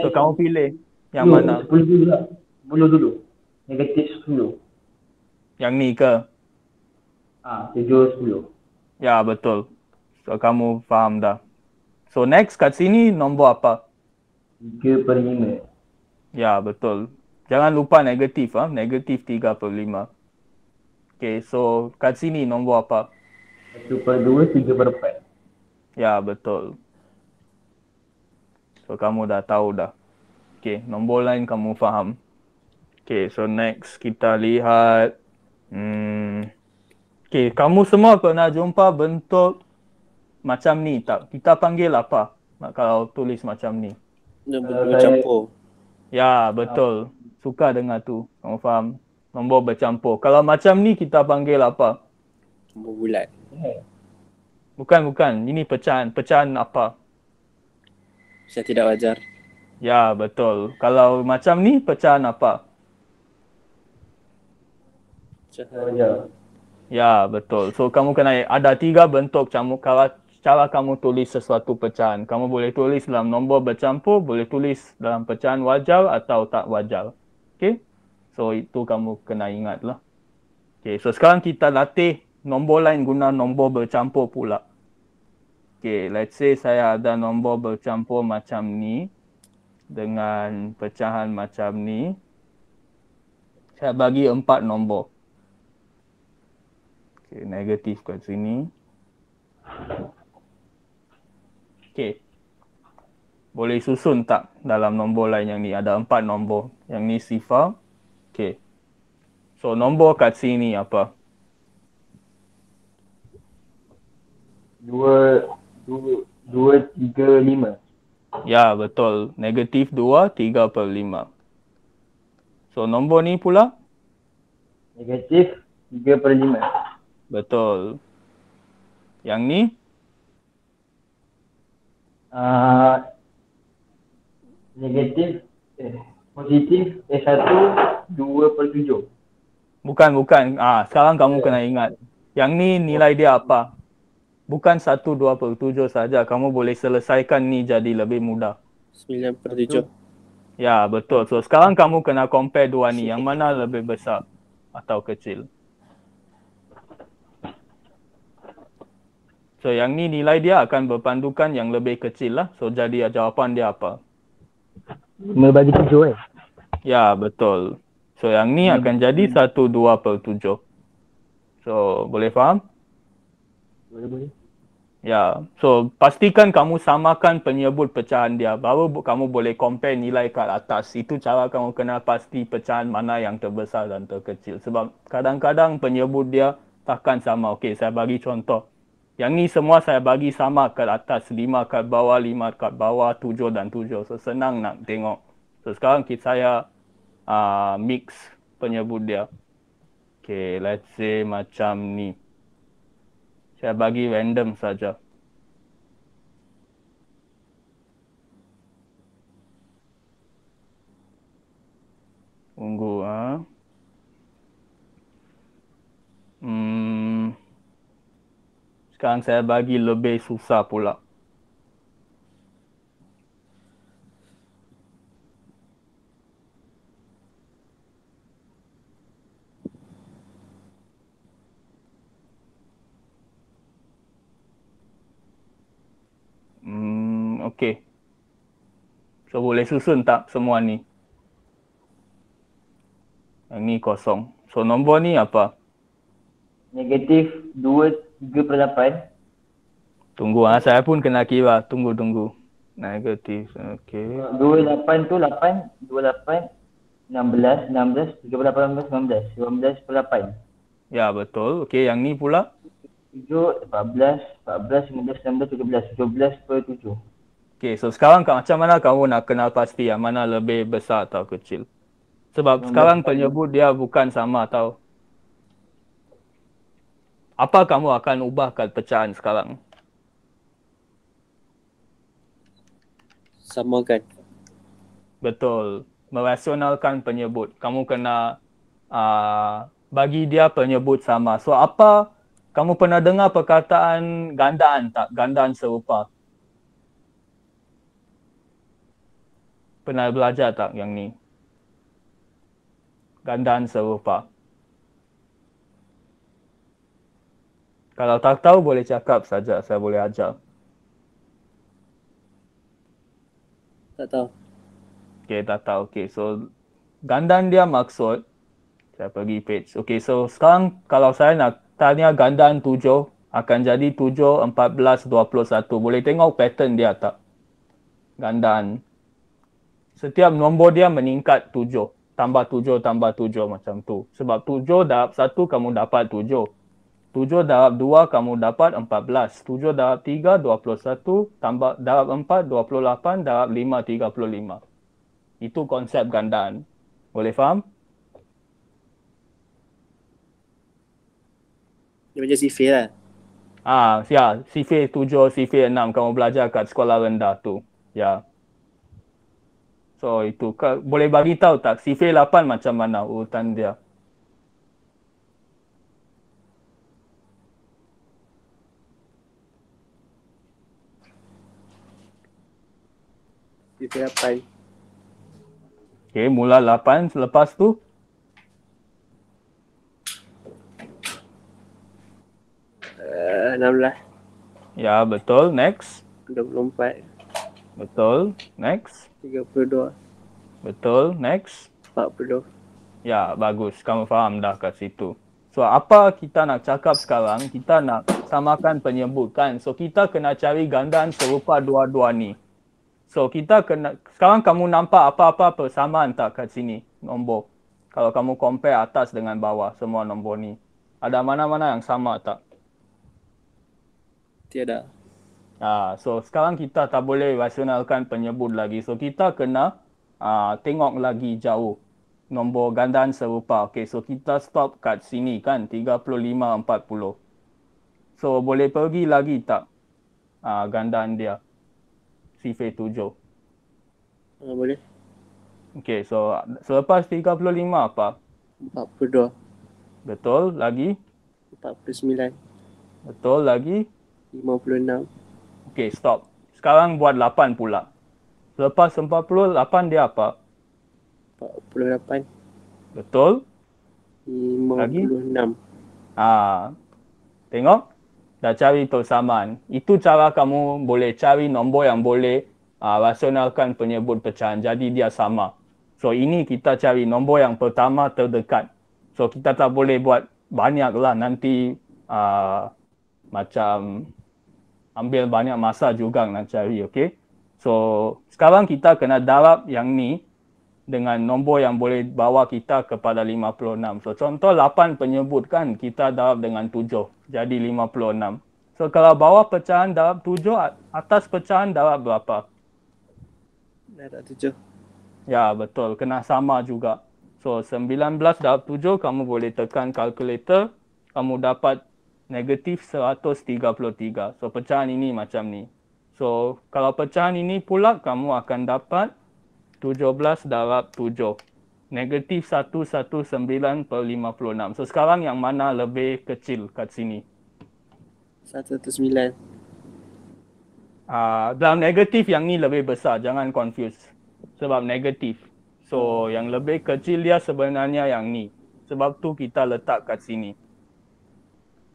So kamu pilih yang mana? 10 dulu lah. 10 dulu. Negatif 10. Yang ni ke? 7, 10. Ya, betul. So kamu faham dah. So next kat sini nombor apa? 3/5. Ya, betul. Jangan lupa negatif. Negatif 3/5. Okay, so kat sini nombor apa? 1/2, 3/4. Ya, betul. So kamu dah tahu dah. Okay, nombor lain kamu faham. Okay, so next kita lihat. Okay, kamu semua pernah jumpa bentuk macam ni tak? Kita panggil apa kalau tulis macam ni? Nombor bercampur. Ya, betul. Suka dengar tu. Kamu faham? Nombor bercampur. Kalau macam ni kita panggil apa? Nombor bulat. Bukan. Ini pecahan. Pecahan apa? Saya tidak wajar. Ya, betul. Kalau macam ni pecahan apa? Wajar. Ya, betul. So kamu kena ada 3 bentuk cara kamu tulis sesuatu pecahan. Kamu boleh tulis dalam nombor bercampur, boleh tulis dalam pecahan wajar atau tak wajar. Okay? So itu kamu kena ingat lah. Okay, so sekarang kita latih nombor lain guna nombor bercampur pula. Okay, let's say saya ada nombor bercampur macam ni dengan pecahan macam ni. Saya bagi 4 nombor. Okay, negatif kat sini. Okay. Boleh susun tak dalam nombor lain yang ni? Ada 4 nombor. Yang ni sifar. Okay. So nombor kat sini apa? 2, 3, 5. Ya, betul. Negatif 2, 3/5. So nombor ni pula? Negatif 3/5. Betul. Yang ni? Negatif positif 1, 2/7. Bukan. Sekarang kamu kena ingat. Yang ni nilai dia apa? Bukan 1, 2/7 saja. Kamu boleh selesaikan ni jadi lebih mudah. 9/7. Ya, betul. So sekarang kamu kena compare dua ni. Yang mana lebih besar atau kecil? So yang ni nilai dia akan berpandukan yang lebih kecil lah. So jadi jawapan dia apa? 5/7 Ya, betul. So yang ni akan jadi 1, 2/7. So boleh faham? Boleh. Ya, so pastikan kamu samakan penyebut pecahan dia. Baru kamu boleh compare nilai kat atas. Itu cara kamu kena pasti pecahan mana yang terbesar dan terkecil. Sebab kadang-kadang penyebut dia takkan sama. Okey, saya bagi contoh. Yang ni semua saya bagi sama kat atas. 5 kat bawah, 5 kat bawah, 7 dan 7. So senang nak tengok. So sekarang saya mix penyebut dia. Okay, let's say macam ni. Saya bagi random saja. Tunggu Sekarang saya bagi lebih susah pula. Okay. So boleh susun tak semua ni? Yang ni kosong. So nombor ni apa? Negatif 2/3/8. Tunggu saya pun kena kira. Tunggu. Negatif. Okay. 28 tu 8, 28, 16, 16, 38, 19, 19/8. Ya, betul. Okay, yang ni pula? 7, 14, 14, 15, 16, 17, 17/7. Okay, so sekarang macam mana kamu nak kenal pasti yang mana lebih besar atau kecil? Sebab sekarang penyebut dia bukan sama tau. Apa kamu akan ubahkan pecahan sekarang? Samakan. Betul. Merasionalkan penyebut. Kamu kena bagi dia penyebut sama. So apa, kamu pernah dengar perkataan gandaan tak? Gandaan serupa. Pernah belajar tak yang ni? Gandaan serupa. Kalau tak tahu boleh cakap saja, saya boleh ajar. Tak tahu. Okay, tak tahu. Okay, so gandaan dia maksud, saya pergi page. Okay, so sekarang kalau saya nak tanya gandaan 7, akan jadi 7, 14, 21. Boleh tengok pattern dia tak? Gandaan. Setiap nombor dia meningkat 7. Tambah 7, tambah 7 macam tu. Sebab 7 darab 1 kamu dapat 7. 7 darab 2 kamu dapat 14. 7 darab 3, 21. Tambah darab 4, 28. Darab 5, 35. Itu konsep gandaan. Boleh faham? Dia macam sifir lah. Ya, sifir 7, sifir 6 kamu belajar kat sekolah rendah tu. Ya. So itu boleh bagi tahu tak sifir 8 macam mana urutan dia? Sifir 8. Okay, mula 8 selepas tu? Uh, 16. Ya, betul. Next. 24. Betul. Next. 32. Betul. Next. 40. Ya, bagus. Kamu faham dah kat situ. So, apa kita nak cakap sekarang? Kita nak samakan penyebut kan? So, kita kena cari gandaan serupa dua-dua ni. So, kita kena... Sekarang kamu nampak apa-apa persamaan tak kat sini? Nombor. Kalau kamu compare atas dengan bawah, semua nombor ni. Ada mana-mana yang sama tak? Tiada. So, sekarang kita tak boleh rasionalkan penyebut lagi. So, kita kena tengok lagi jauh. Nombor gandaan serupa. Okay, so kita stop kat sini kan. 35, 40. So, boleh pergi lagi tak gandaan dia? Sifir 7. Boleh. Okay, so selepas 35 apa? 42. Betul, lagi? 49. Betul, lagi? 56. Okay, stop. Sekarang buat 8 pula. Selepas 48 dia apa? 48. Betul? 56. Tengok? Dah cari persamaan. Itu cara kamu boleh cari nombor yang boleh rasionalkan penyebut pecahan. Jadi dia sama. So ini kita cari nombor yang pertama terdekat. So kita tak boleh buat banyak lah. Nanti macam ambil banyak masa juga nak cari. Okay? So sekarang kita kena darab yang ni dengan nombor yang boleh bawa kita kepada 56. So contoh 8 penyebut kan, kita darab dengan 7. Jadi 56. So kalau bawah pecahan darab 7, atas pecahan darab berapa? Darab 7. Ya, betul. Kena sama juga. So 19 darab 7 kamu boleh tekan kalkulator, kamu dapat negatif 133. So pecahan ini macam ni. So kalau pecahan ini pula kamu akan dapat 17 darab 7. Negatif 119/56. So sekarang yang mana lebih kecil kat sini? 119. Dalam negatif yang ni lebih besar, jangan confuse. Sebab negatif. So yang lebih kecil dia sebenarnya yang ni. Sebab tu kita letak kat sini.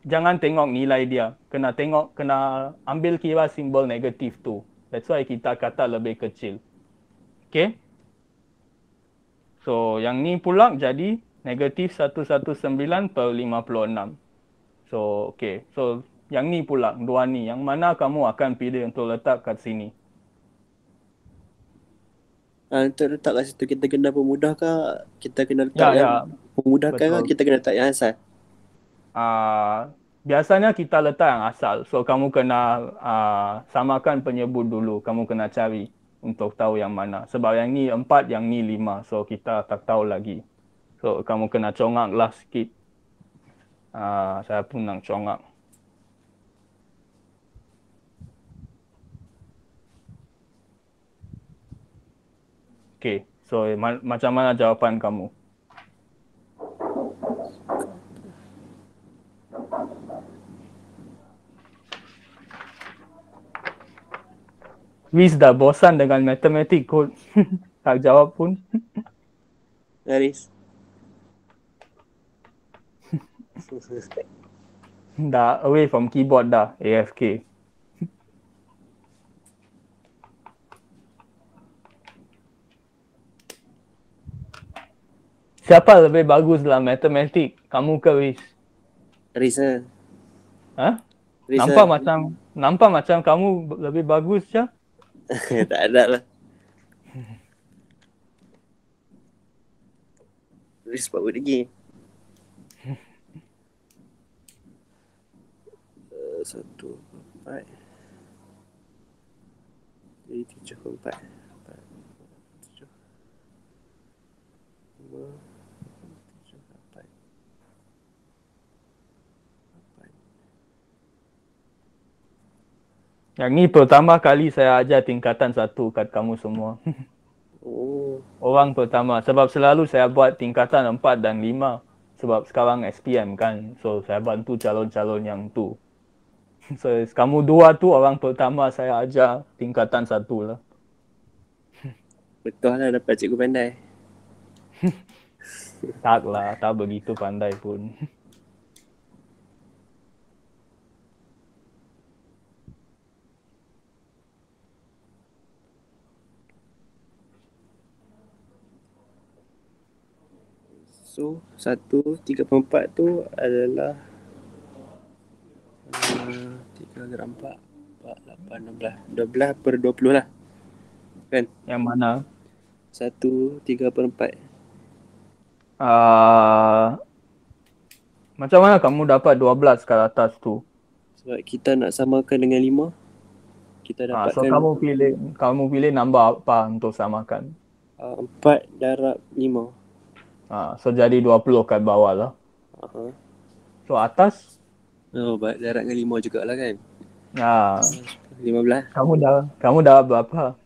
Jangan tengok nilai dia. Kena ambil kira simbol negatif tu. That's why kita kata lebih kecil. Okay? So yang ni pula jadi negatif 119/56. So okay. So yang ni pula, dua ni. Yang mana kamu akan pilih untuk letak kat sini? Untuk letak kat situ kita kena pemudah ke? Kita kena letak yang memudahkan ke? Betul. Kita kena letak yang asal? Biasanya kita letak yang asal. So kamu kena samakan penyebut dulu. Kamu kena cari untuk tahu yang mana. Sebab yang ni 4, yang ni 5. So kita tak tahu lagi. So kamu kena congak lah sikit. Saya pun nak congak. Okay. So macam mana jawapan kamu? Wiz dah bosan dengan matematik kot. Tak jawab pun. Haris. Dah away from keyboard dah. AFK. Siapa lebih bagus dalam matematik? Kamu ke Wiz? Haris lah. Ha? Haris Nampak macam kamu lebih bagus je. Tak ada lah. Haris buat lagi. 1, 4. Jadi 7, 4. 7. 5. 7, 8. 8. Yang ni pertama kali saya ajar tingkatan 1 kat kamu semua. Oh. Orang pertama. Sebab selalu saya buat tingkatan 4 dan 5. Sebab sekarang SPM kan. So saya bantu calon-calon yang tu. So kamu dua tu orang pertama saya ajar tingkatan 1 lah. Betul lah dapat cikgu pandai. Tak lah, tak begitu pandai pun. So 1/34 tu adalah 3/4 8 12/20 lah. Kan? Yang mana? 1/3/4. Macam mana kamu dapat 12 kat atas tu? Sebab kita nak samakan dengan 5. Kita dapatkan So kamu pilih nombor apa untuk samakan? 4 darab 5. So jadi 20 kat bawah lah. So atas? Oh, darab dengan 5 jugalah kan? 15. Kamu dapat berapa?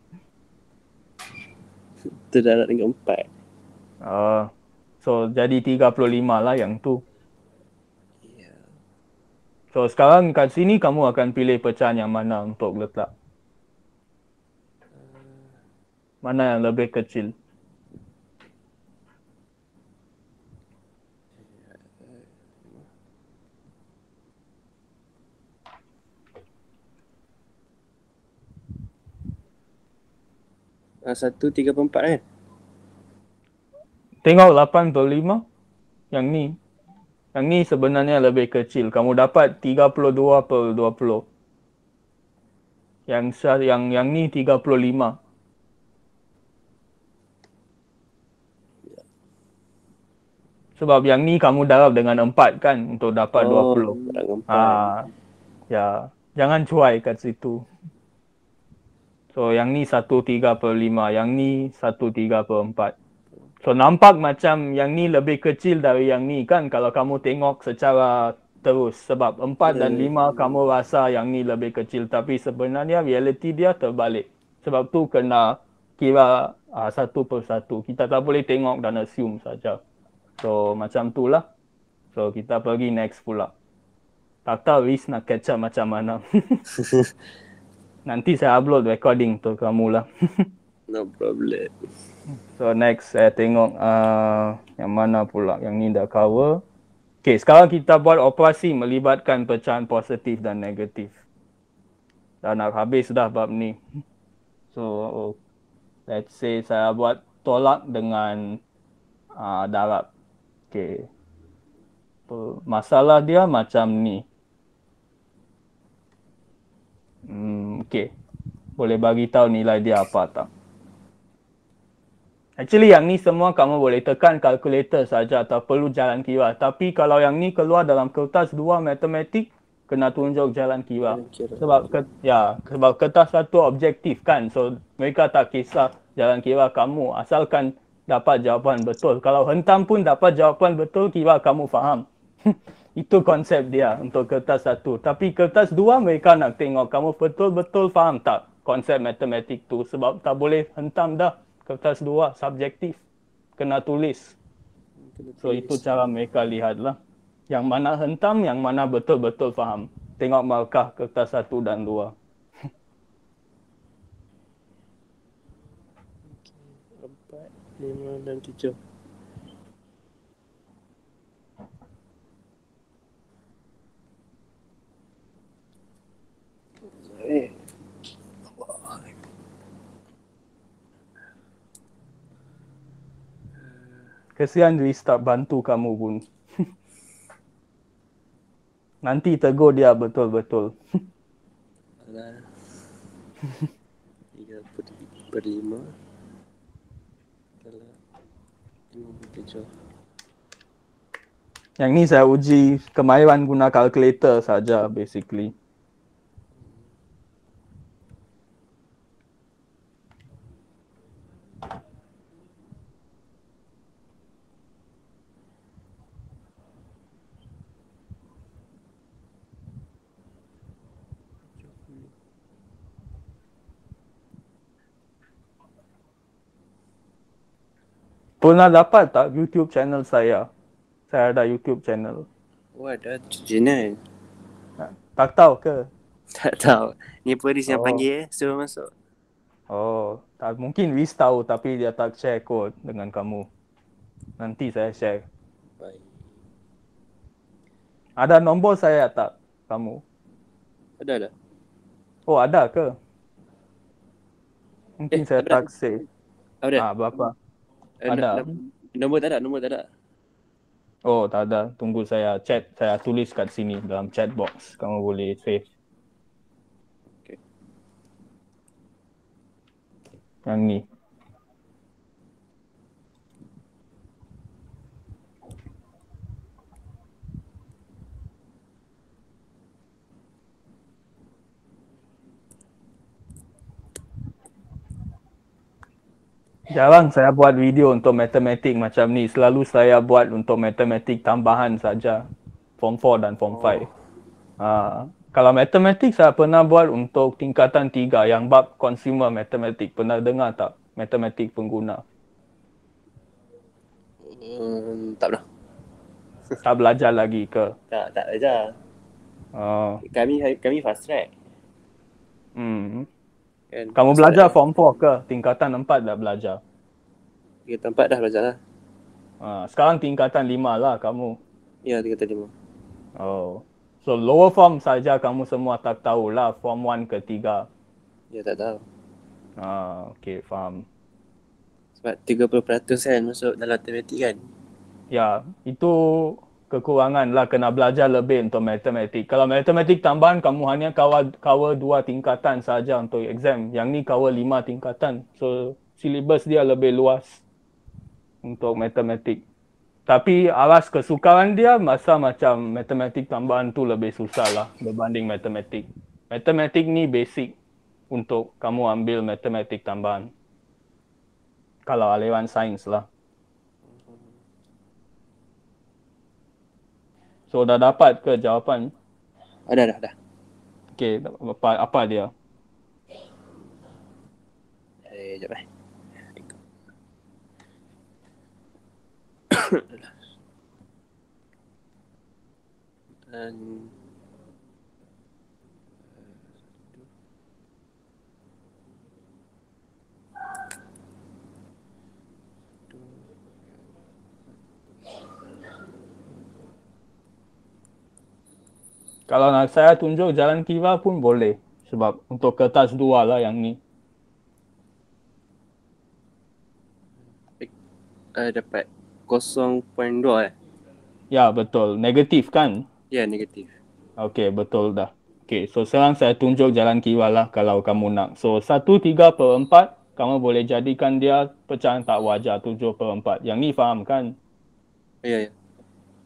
Itu darab dengan 4. So jadi 35 lah yang tu. Yeah. So sekarang kat sini kamu akan pilih pecahan yang mana untuk letak? Mana yang lebih kecil? Satu 3/4 kan? Tengok 8/5. Yang ni. Yang ni sebenarnya lebih kecil. Kamu dapat 32/20. Yang ni 35. Sebab yang ni kamu darab dengan 4 kan untuk dapat 20. Darab dengan 4. Ya, jangan cuai kat situ. So yang ni 1/3/5, yang ni 1/3/4. So nampak macam yang ni lebih kecil dari yang ni kan kalau kamu tengok secara terus. Sebab 4 dan 5 kamu rasa yang ni lebih kecil. Tapi sebenarnya realiti dia terbalik. Sebab tu kena kira satu persatu. Kita tak boleh tengok dan assume saja. So macam tu lah. So kita pergi next pula. Tak tahu Riz nak catch up macam mana. Nanti saya upload recording tu kamu lah. No problem. So next saya tengok yang mana pula. Yang ni dah cover. Okay, sekarang kita buat operasi melibatkan pecahan positif dan negatif. Dah nak habis dah bab ni. So let's say saya buat tolak dengan darab. Okay. Masalah dia macam ni. Okay. Boleh bagi tahu nilai dia apa tak? Actually yang ni semua kamu boleh tekan kalkulator saja, tak perlu jalan kira. Tapi kalau yang ni keluar dalam kertas 2 matematik, kena tunjuk jalan kira. Sebab kertas 1 objektif kan. So mereka tak kisah jalan kira kamu asalkan dapat jawapan betul. Kalau hentam pun dapat jawapan betul, kira kamu faham. Itu konsep dia untuk kertas 1. Tapi kertas 2 mereka nak tengok kamu betul-betul faham tak konsep matematik tu. Sebab tak boleh hentam dah. Kertas 2 subjektif. Kena tulis. So itu cara mereka lihat lah. Yang mana hentam, yang mana betul-betul faham. Tengok markah kertas 1 dan 2. 4, 5 dan 7. Kesian Riz tak bantu kamu pun. Nanti tegur dia betul-betul. Alah. 3/5. Kalau 57. Yang ni saya uji kemahiran guna kalkulator saja basically. Pernah dapat tak YouTube channel saya? Saya ada YouTube channel. Oh, ada channel. Tak tahu ke? Tak tahu. Ni polis yang panggil suruh masuk. Oh, tak mungkin Riz tahu tapi dia tak share kod dengan kamu. Nanti saya share. Baik. Ada nombor saya tak kamu? Ada. Oh, ada ke? Mungkin saya ada. tak save. Ada. Berapa? Ada. Nombor tak ada. Oh, tak ada. Tunggu saya chat. Saya tulis kat sini dalam chat box. Kamu boleh save. Okay. Yang ni. Jarang saya buat video untuk matematik macam ni. Selalu saya buat untuk matematik tambahan saja. Form 4 dan Form 5. Kalau matematik saya pernah buat untuk tingkatan 3 yang bab consumer matematik. Pernah dengar tak? Matematik pengguna. Tak pernah. Tak belajar lagi ke? Tak belajar. Kami fast track. Kan? Kamu belajar Form 4 ke? Tingkatan 4 dah belajar? Tingkatan 4 dah belajar lah. Sekarang tingkatan 5 lah kamu. Ya, tingkatan 5. Oh. So lower form saja kamu semua tak tahu lah. Form 1 ke 3. Ya, tak tahu. Okay, faham. Sebab 30% kan masuk dalam matematik kan. Ya, itu kekurangan lah. Kena belajar lebih untuk matematik. Kalau matematik tambahan, kamu hanya cover 2 tingkatan saja untuk exam. Yang ni cover 5 tingkatan. So, syllabus dia lebih luas untuk matematik. Tapi aras kesukaran dia masa macam matematik tambahan tu lebih susah lah berbanding matematik. Matematik ni basic untuk kamu ambil matematik tambahan. Kalau aliran sains lah. So dah dapat ke jawapan? Dah. Okay, apa dia? Sekejap Dan Kalau nak saya tunjuk jalan kira pun boleh. Sebab untuk kertas 2 lah yang ni. dapat 0.2 Ya, betul. Negatif kan? Ya, negatif. Okay, betul dah. Okay, so sekarang saya tunjuk jalan kira lah kalau kamu nak. So 1/3/4, kamu boleh jadikan dia pecahan tak wajar 7/4. Yang ni faham kan? Ya.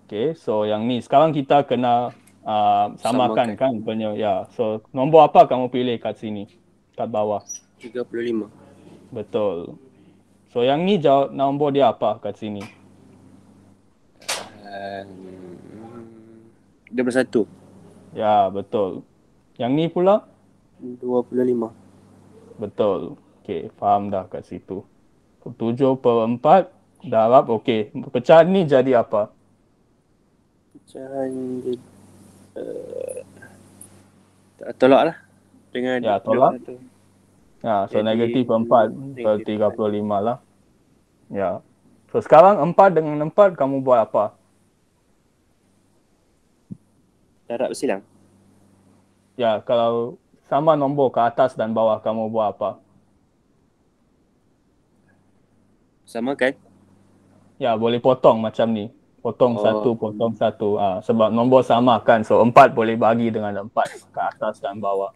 Okay, so yang ni. Sekarang kita kena samakan Samakan. kan punya. Ya, so nombor apa kamu pilih kat sini? Kat bawah. 35. Betul. So yang ni jawab nombor dia apa kat sini? 21. Ya, betul. Yang ni pula? 25. Betul. Okay, faham dah kat situ. 7/4 darab, okay. Pecahan ni jadi apa? Pecahan tolak lah. Dengan Ya, tolak. Ya, so Jadi, negatif 4 per negatif 35 lah. Ya. So sekarang 4 dengan 4 kamu buat apa? darab bersilang. Ya, kalau sama nombor ke atas dan bawah kamu buat apa? Samakan. Ya, boleh potong macam ni. Potong Oh. satu, potong satu. Sebab nombor sama kan. So 4 boleh bagi dengan 4 ke atas dan bawah.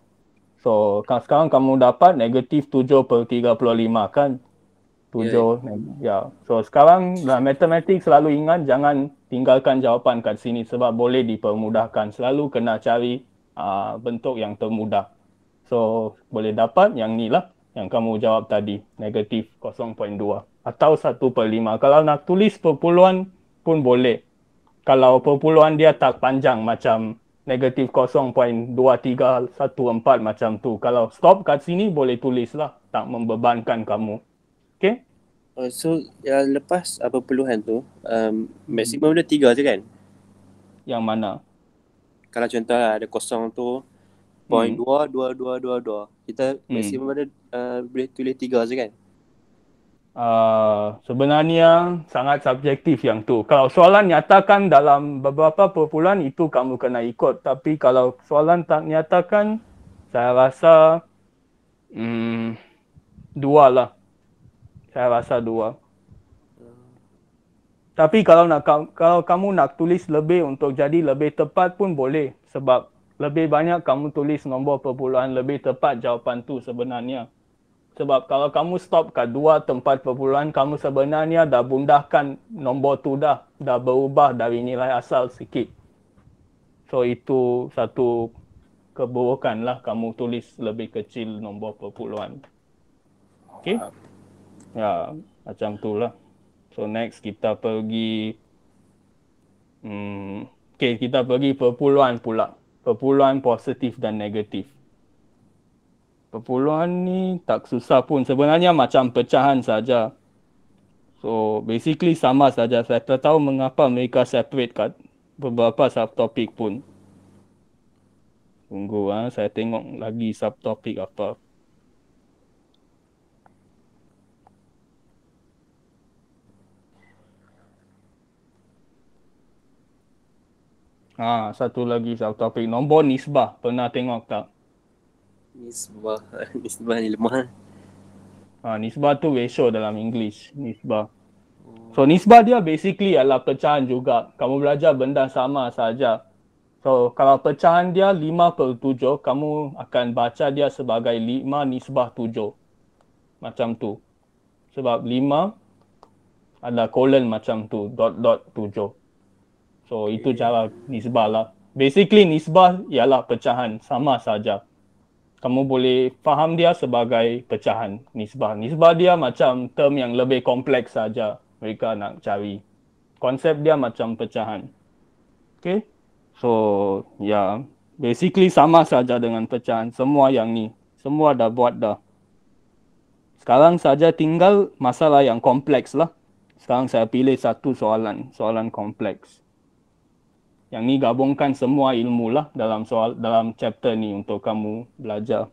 So sekarang kamu dapat negatif 7/35 kan? 7. Ya. So sekarang dalam matematik selalu ingat jangan tinggalkan jawapan kat sini sebab boleh dipermudahkan. Selalu kena cari bentuk yang termudah. So boleh dapat yang ni lah yang kamu jawab tadi, negatif 0.2 atau 1/5. Kalau nak tulis perpuluhan pun boleh. Kalau perpuluhan dia tak panjang macam negatif 0.2314 macam tu. Kalau stop kat sini boleh tulis lah. Tak membebankan kamu. Okay? So yang lepas perpuluhan tu maksimum dia 3 je kan? Yang mana? Kalau contoh lah ada kosong tu 0.22222. Kita maksimum ada boleh tulis 3 je kan? Sebenarnya sangat subjektif yang tu. Kalau soalan nyatakan dalam beberapa perpuluhan itu kamu kena ikut. Tapi kalau soalan tak nyatakan, saya rasa 2 lah. Saya rasa 2. Tapi kalau kamu nak tulis lebih untuk jadi lebih tepat pun boleh. Sebab lebih banyak kamu tulis nombor perpuluhan lebih tepat jawapan tu sebenarnya. Sebab kalau kamu stop kat 2 tempat perpuluhan, kamu sebenarnya dah bundahkan nombor tu dah berubah dari nilai asal sikit. So itu satu keburukan lah kamu tulis lebih kecil nombor perpuluhan. Okay? Ya, macam tu lah. So next kita pergi kita pergi perpuluhan pula. Perpuluhan positif dan negatif. Perpuluhan ni tak susah pun. Sebenarnya macam pecahan saja. So basically sama saja. Saya tak tahu mengapa mereka separate kat beberapa subtopik pun. Tunggu saya tengok lagi subtopik apa. Satu lagi subtopik. Nombor nisbah. Pernah tengok tak? Nisbah ni lemah. Nisbah tu ratio dalam English. Nisbah. So nisbah dia basically adalah pecahan juga. Kamu belajar benda sama saja. So kalau pecahan dia 5/7, kamu akan baca dia sebagai 5 nisbah 7. Macam tu. Sebab 5 ada colon macam tu. Dot 7. So itu cara nisbah lah. Basically nisbah ialah pecahan. Sama saja. Kamu boleh faham dia sebagai pecahan nisbah. Nisbah dia macam term yang lebih kompleks saja mereka nak cari. Konsep dia macam pecahan. Okay? So, ya, basically sama saja dengan pecahan. Semua yang ni, semua dah buat dah. Sekarang saja tinggal masalah yang kompleks lah. Sekarang saya pilih satu soalan kompleks. Yang ni gabungkan semua ilmu lah dalam chapter ni untuk kamu belajar.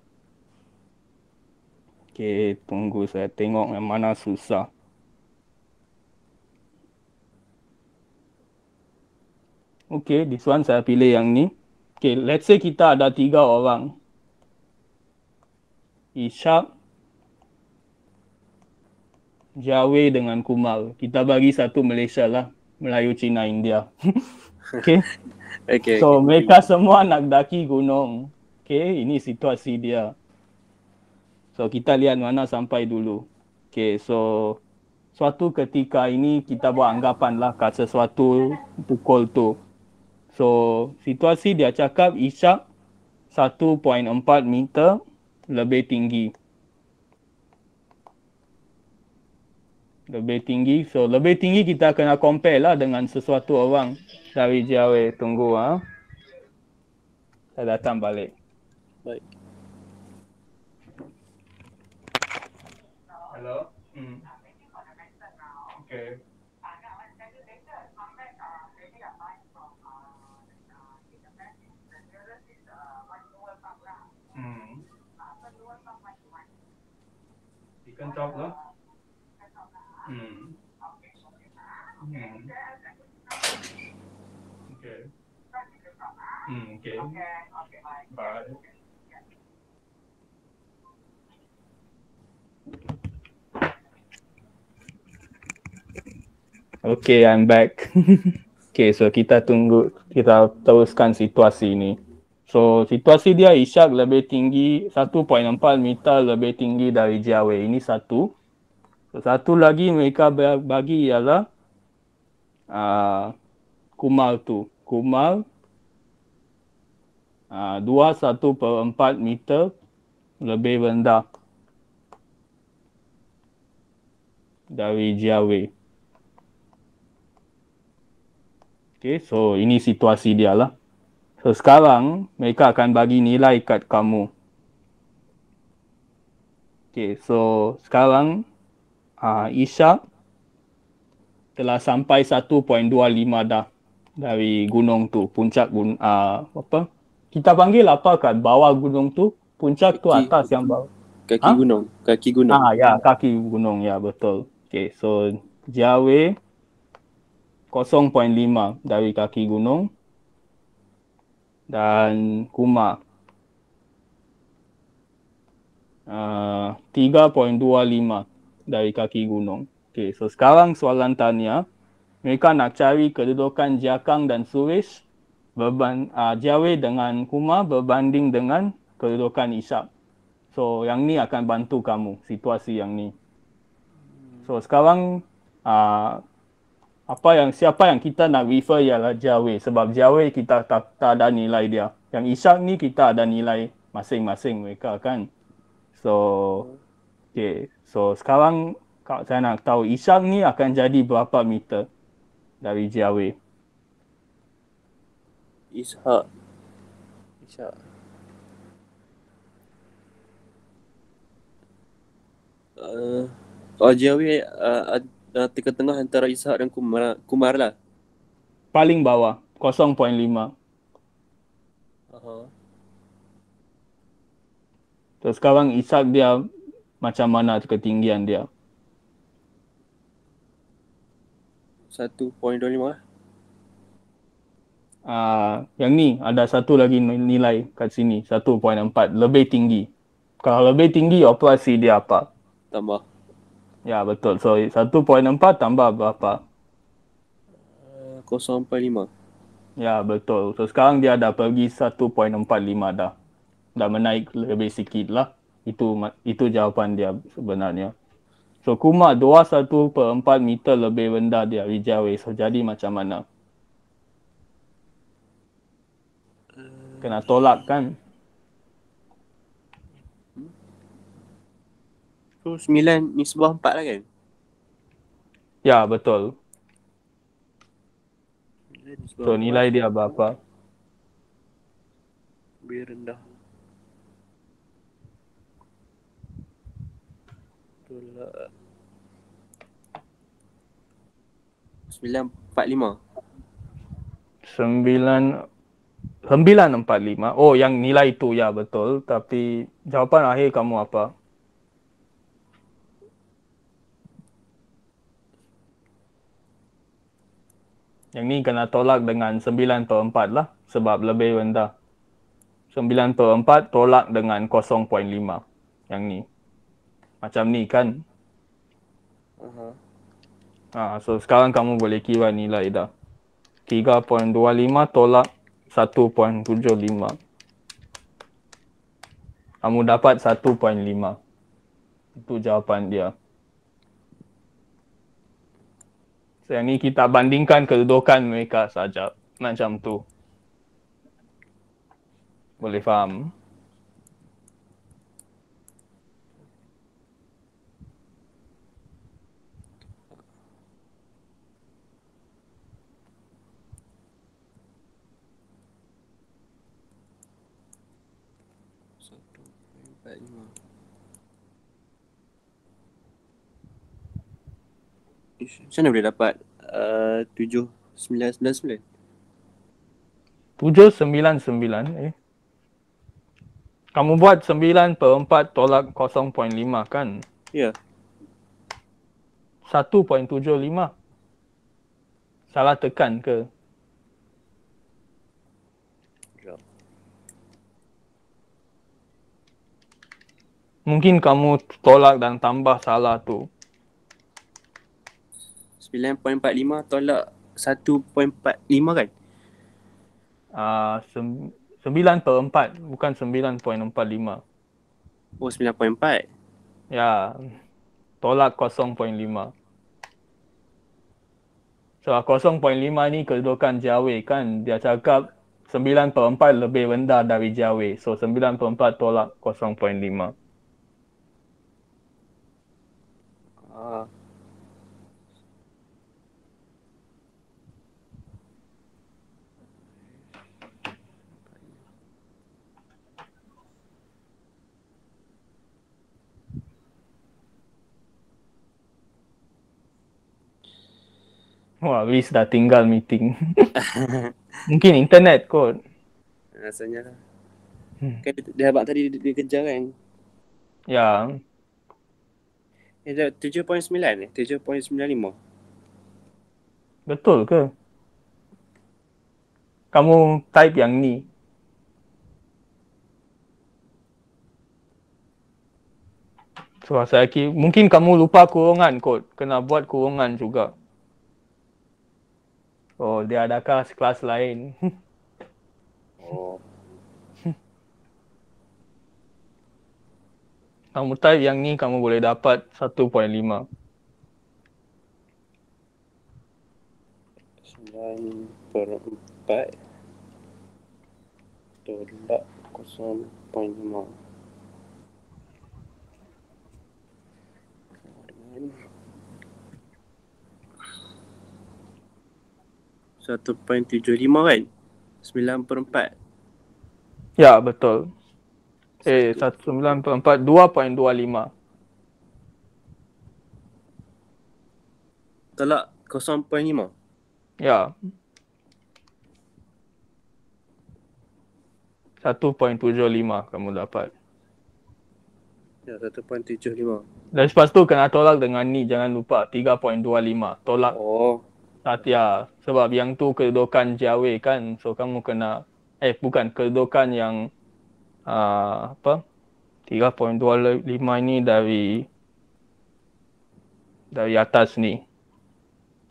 Okay, tunggu saya tengok yang mana susah. Okay, this one saya pilih yang ni. Okay, let's say kita ada 3 orang. Ishak, Jawi dengan Kumal. Kita bagi satu Malaysia lah. Melayu, Cina, India. Okay. Okay. So, mereka semua nak daki gunung. Okay, ini situasi dia. So, kita lihat mana sampai dulu. Okay, so suatu ketika ini kita buat anggapan lah kat sesuatu pukul tu. So, situasi dia cakap Ishak 1.4 meter lebih tinggi. Lebih tinggi. So, lebih tinggi kita kena compare lah dengan sesuatu orang dari Jawa. Tunggu ha. Saya datang balik. Baik. Hello. Okay. You can talk lah. Okay. Okay. Bye. Okay, I'm back. Okay, so kita teruskan situasi ni. So, situasi dia Ishak lebih tinggi 1.4 meter lebih tinggi dari Jawa. Ini satu. So, satu lagi mereka bagi ialah Kumal tu. Kumal 21/4 meter lebih rendah dari Jawa. Okay, so ini situasi dia lah. So sekarang mereka akan bagi nilai kat kamu. Okay, so sekarang Ishak telah sampai 1.25 dah dari gunung tu. Puncak apa? Kita panggil apa kat bawah gunung tu? Puncak tu atas yang bawah. Kaki gunung. Kaki gunung. Ya, kaki gunung ya, betul. Okay, so Jawa 0.5 dari kaki gunung dan Kuma 3.25 dari kaki gunung. Okay, so sekarang soalan tanya, mereka nak cari kedudukan Jakang dan Suresh Jawa dengan Kuma berbanding dengan kedudukan Ishak. So yang ni akan bantu kamu situasi yang ni. So sekarang siapa yang kita nak refer ialah Jawa, sebab Jawa kita tak ada nilai dia. Yang Ishak ni kita ada nilai masing-masing mereka kan. So okay, so sekarang saya nak tahu Ishak ni akan jadi berapa meter dari Jawa? Ishak. Jawa tengah-tengah antara Ishak dan Kumar lah. Paling bawah 0.5. So sekarang Ishak dia macam mana ketinggian dia? 1.25. Yang ni ada satu lagi nilai kat sini 1.4 lebih tinggi. Kalau lebih tinggi operasi dia apa? Tambah. Ya betul. So 1.4 tambah berapa? 0.45. Ya betul. So sekarang dia dah pergi 1.45 dah. Dah menaik lebih sikit lah. Itu jawapan dia sebenarnya. So Kuma 21/4 meter lebih rendah dari Jawa. So jadi macam mana? Kena tolak kan? So 9 nisbah 4 lah kan? Ya betul. So nilai dia berapa? Lebih rendah. Tolak 945. 945. Oh, yang nilai tu ya betul. Tapi jawapan akhir kamu apa? Yang ni kena tolak dengan 9/4 lah. Sebab lebih rendah. 9/4 tolak dengan 0.5. Yang ni. Macam ni kan? So sekarang kamu boleh kira nilai dah. 3.25 tolak 1.75. Kamu dapat 1.5. Itu jawapan dia. So, yang ni kita bandingkan kedudukan mereka saja. Macam tu. Boleh faham? Macam mana boleh dapat 7,999? 799. Kamu buat 9/4 tolak 0.5 kan? Ya. 1.75. Salah tekan ke? Mungkin kamu tolak dan tambah salah tu. 9.45 tolak 1.45 kan? 9/4 bukan 9.45. Oh, 9.4. Ya, tolak 0.5. So 0.5 ni kedudukan Jawa kan. Dia cakap 9/4 lebih rendah dari Jawa. So 9/4 tolak 0.5. Wah, Riz dah tinggal meeting. Mungkin internet kot. Rasanya lah. Kan dia abang tadi dia kejar kan? Ya, 7.9 7.95. betul ke? Kamu type yang ni. So saya kira mungkin kamu lupa kurungan kot. Kena buat kurungan juga. Oh, dia adakah kelas lain? Oh. Kamu type yang ni kamu boleh dapat 1.5. 9/4 tolak 0.5. 1.75 kan? 9/4. Ya, betul. 9/4 2.25. Tolak 0.5. Ya. 1.75 kamu dapat. Ya, 1.75. Dan lepas tu kena tolak dengan ni, jangan lupa 3.25. Tolak. Oh. Ya, sebab yang tu kedudukan Jawa kan. So kamu kena bukan kedudukan yang 3.25 ni dari atas ni.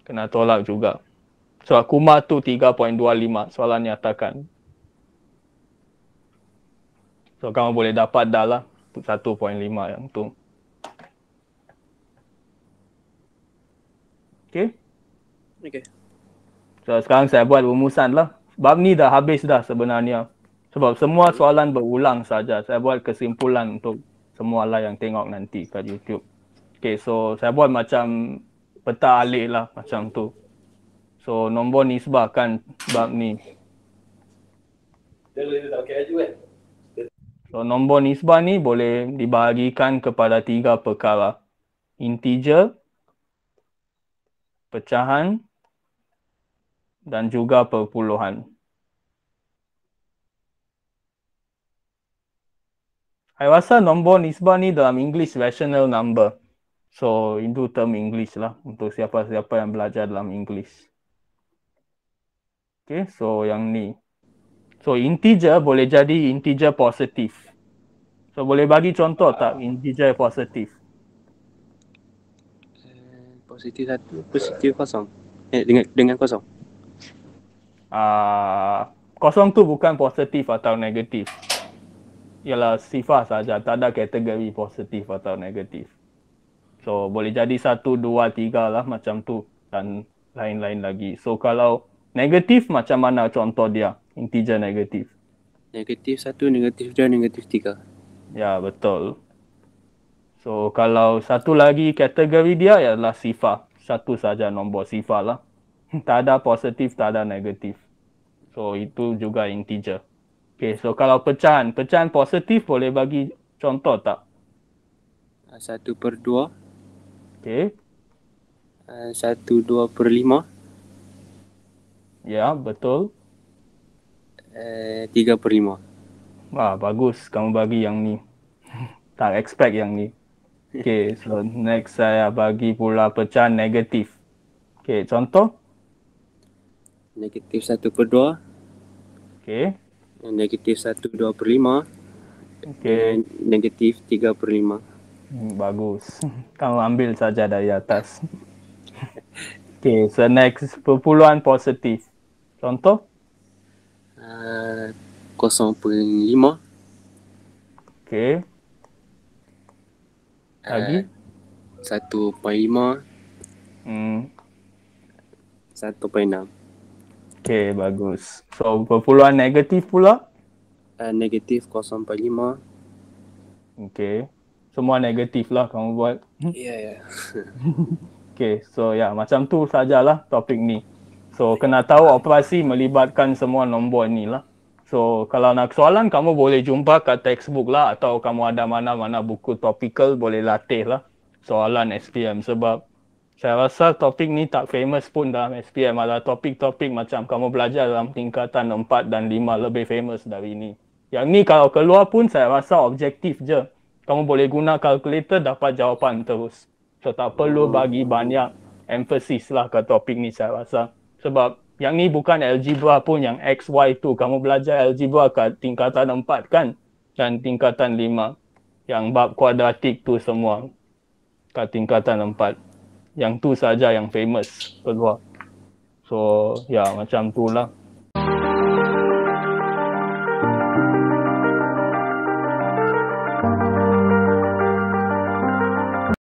Kena tolak juga. So Akuma tu 3.25 soalan nyatakan. So kamu boleh dapat dah lah 1.5 yang tu. Okay. So sekarang saya buat rumusan lah. Bab ni dah habis dah sebenarnya. Sebab semua soalan berulang saja. Saya buat kesimpulan untuk semua lah yang tengok nanti kat YouTube. Okay, so saya buat macam peta alik lah macam tu. So nombor nisbah kan bab ni. Dia boleh tak pakai baju kan? So nombor nisbah ni boleh dibahagikan kepada 3 perkara. Integer, pecahan dan juga perpuluhan. Saya rasa nombor nisbah ni dalam English rational number. So itu term English lah untuk siapa-siapa yang belajar dalam English. Okay, so yang ni. So integer boleh jadi integer positif. So boleh bagi contoh tak integer positif? Positif 1, positif kosong. Dengan kosong. Kosong tu bukan positif atau negatif. Ialah sifar saja, tak ada kategori positif atau negatif. So boleh jadi 1, 2, 3 lah macam tu dan lain-lain lagi. So kalau negatif macam mana contoh dia? Integer negatif. Negatif 1, negatif 2, negatif 3. Ya, betul. So kalau satu lagi kategori dia ialah sifar. Satu saja nombor sifar lah. Tak ada positif, tak ada negatif. So itu juga integer. Okay, so kalau pecahan positif boleh bagi contoh tak? 1/2. Okay. 1/2/5. Ya, betul. 3/5. Wah, bagus kamu bagi yang ni. Tak expect yang ni. Okay, so next saya bagi pula pecahan negatif. Okay, contoh? Negatif 1/2. Okay. Negatif 1/2/5. Okay. Negatif 3/5. Bagus. Kamu ambil saja dari atas. Okay, so next perpuluhan positif. Contoh? 0/5. Okay. Lagi? 1/5. 1/6. Okay, bagus. So perpuluhan negatif pula? Negatif 0/5. Okay. Semua negatif lah kamu buat. Ya. Okay, so ya macam tu sajalah topik ni. So kena tahu operasi melibatkan semua nombor ni lah. So kalau nak soalan kamu boleh jumpa kat textbook lah atau kamu ada mana-mana buku topical boleh latih lah soalan SPM sebab saya rasa topik ni tak famous pun dalam SPM. Ada topik-topik macam kamu belajar dalam tingkatan 4 dan 5 lebih famous dari ni. Yang ni kalau keluar pun saya rasa objektif je. Kamu boleh guna kalkulator dapat jawapan terus. So tak perlu bagi banyak emphasis lah ke topik ni saya rasa. Sebab yang ni bukan algebra pun yang X, Y tu. Kamu belajar algebra kat tingkatan 4 kan? Dan tingkatan 5. Yang bab kuadratik tu semua kat tingkatan 4. Yang tu saja yang famous keluar. So ya macam tu lah.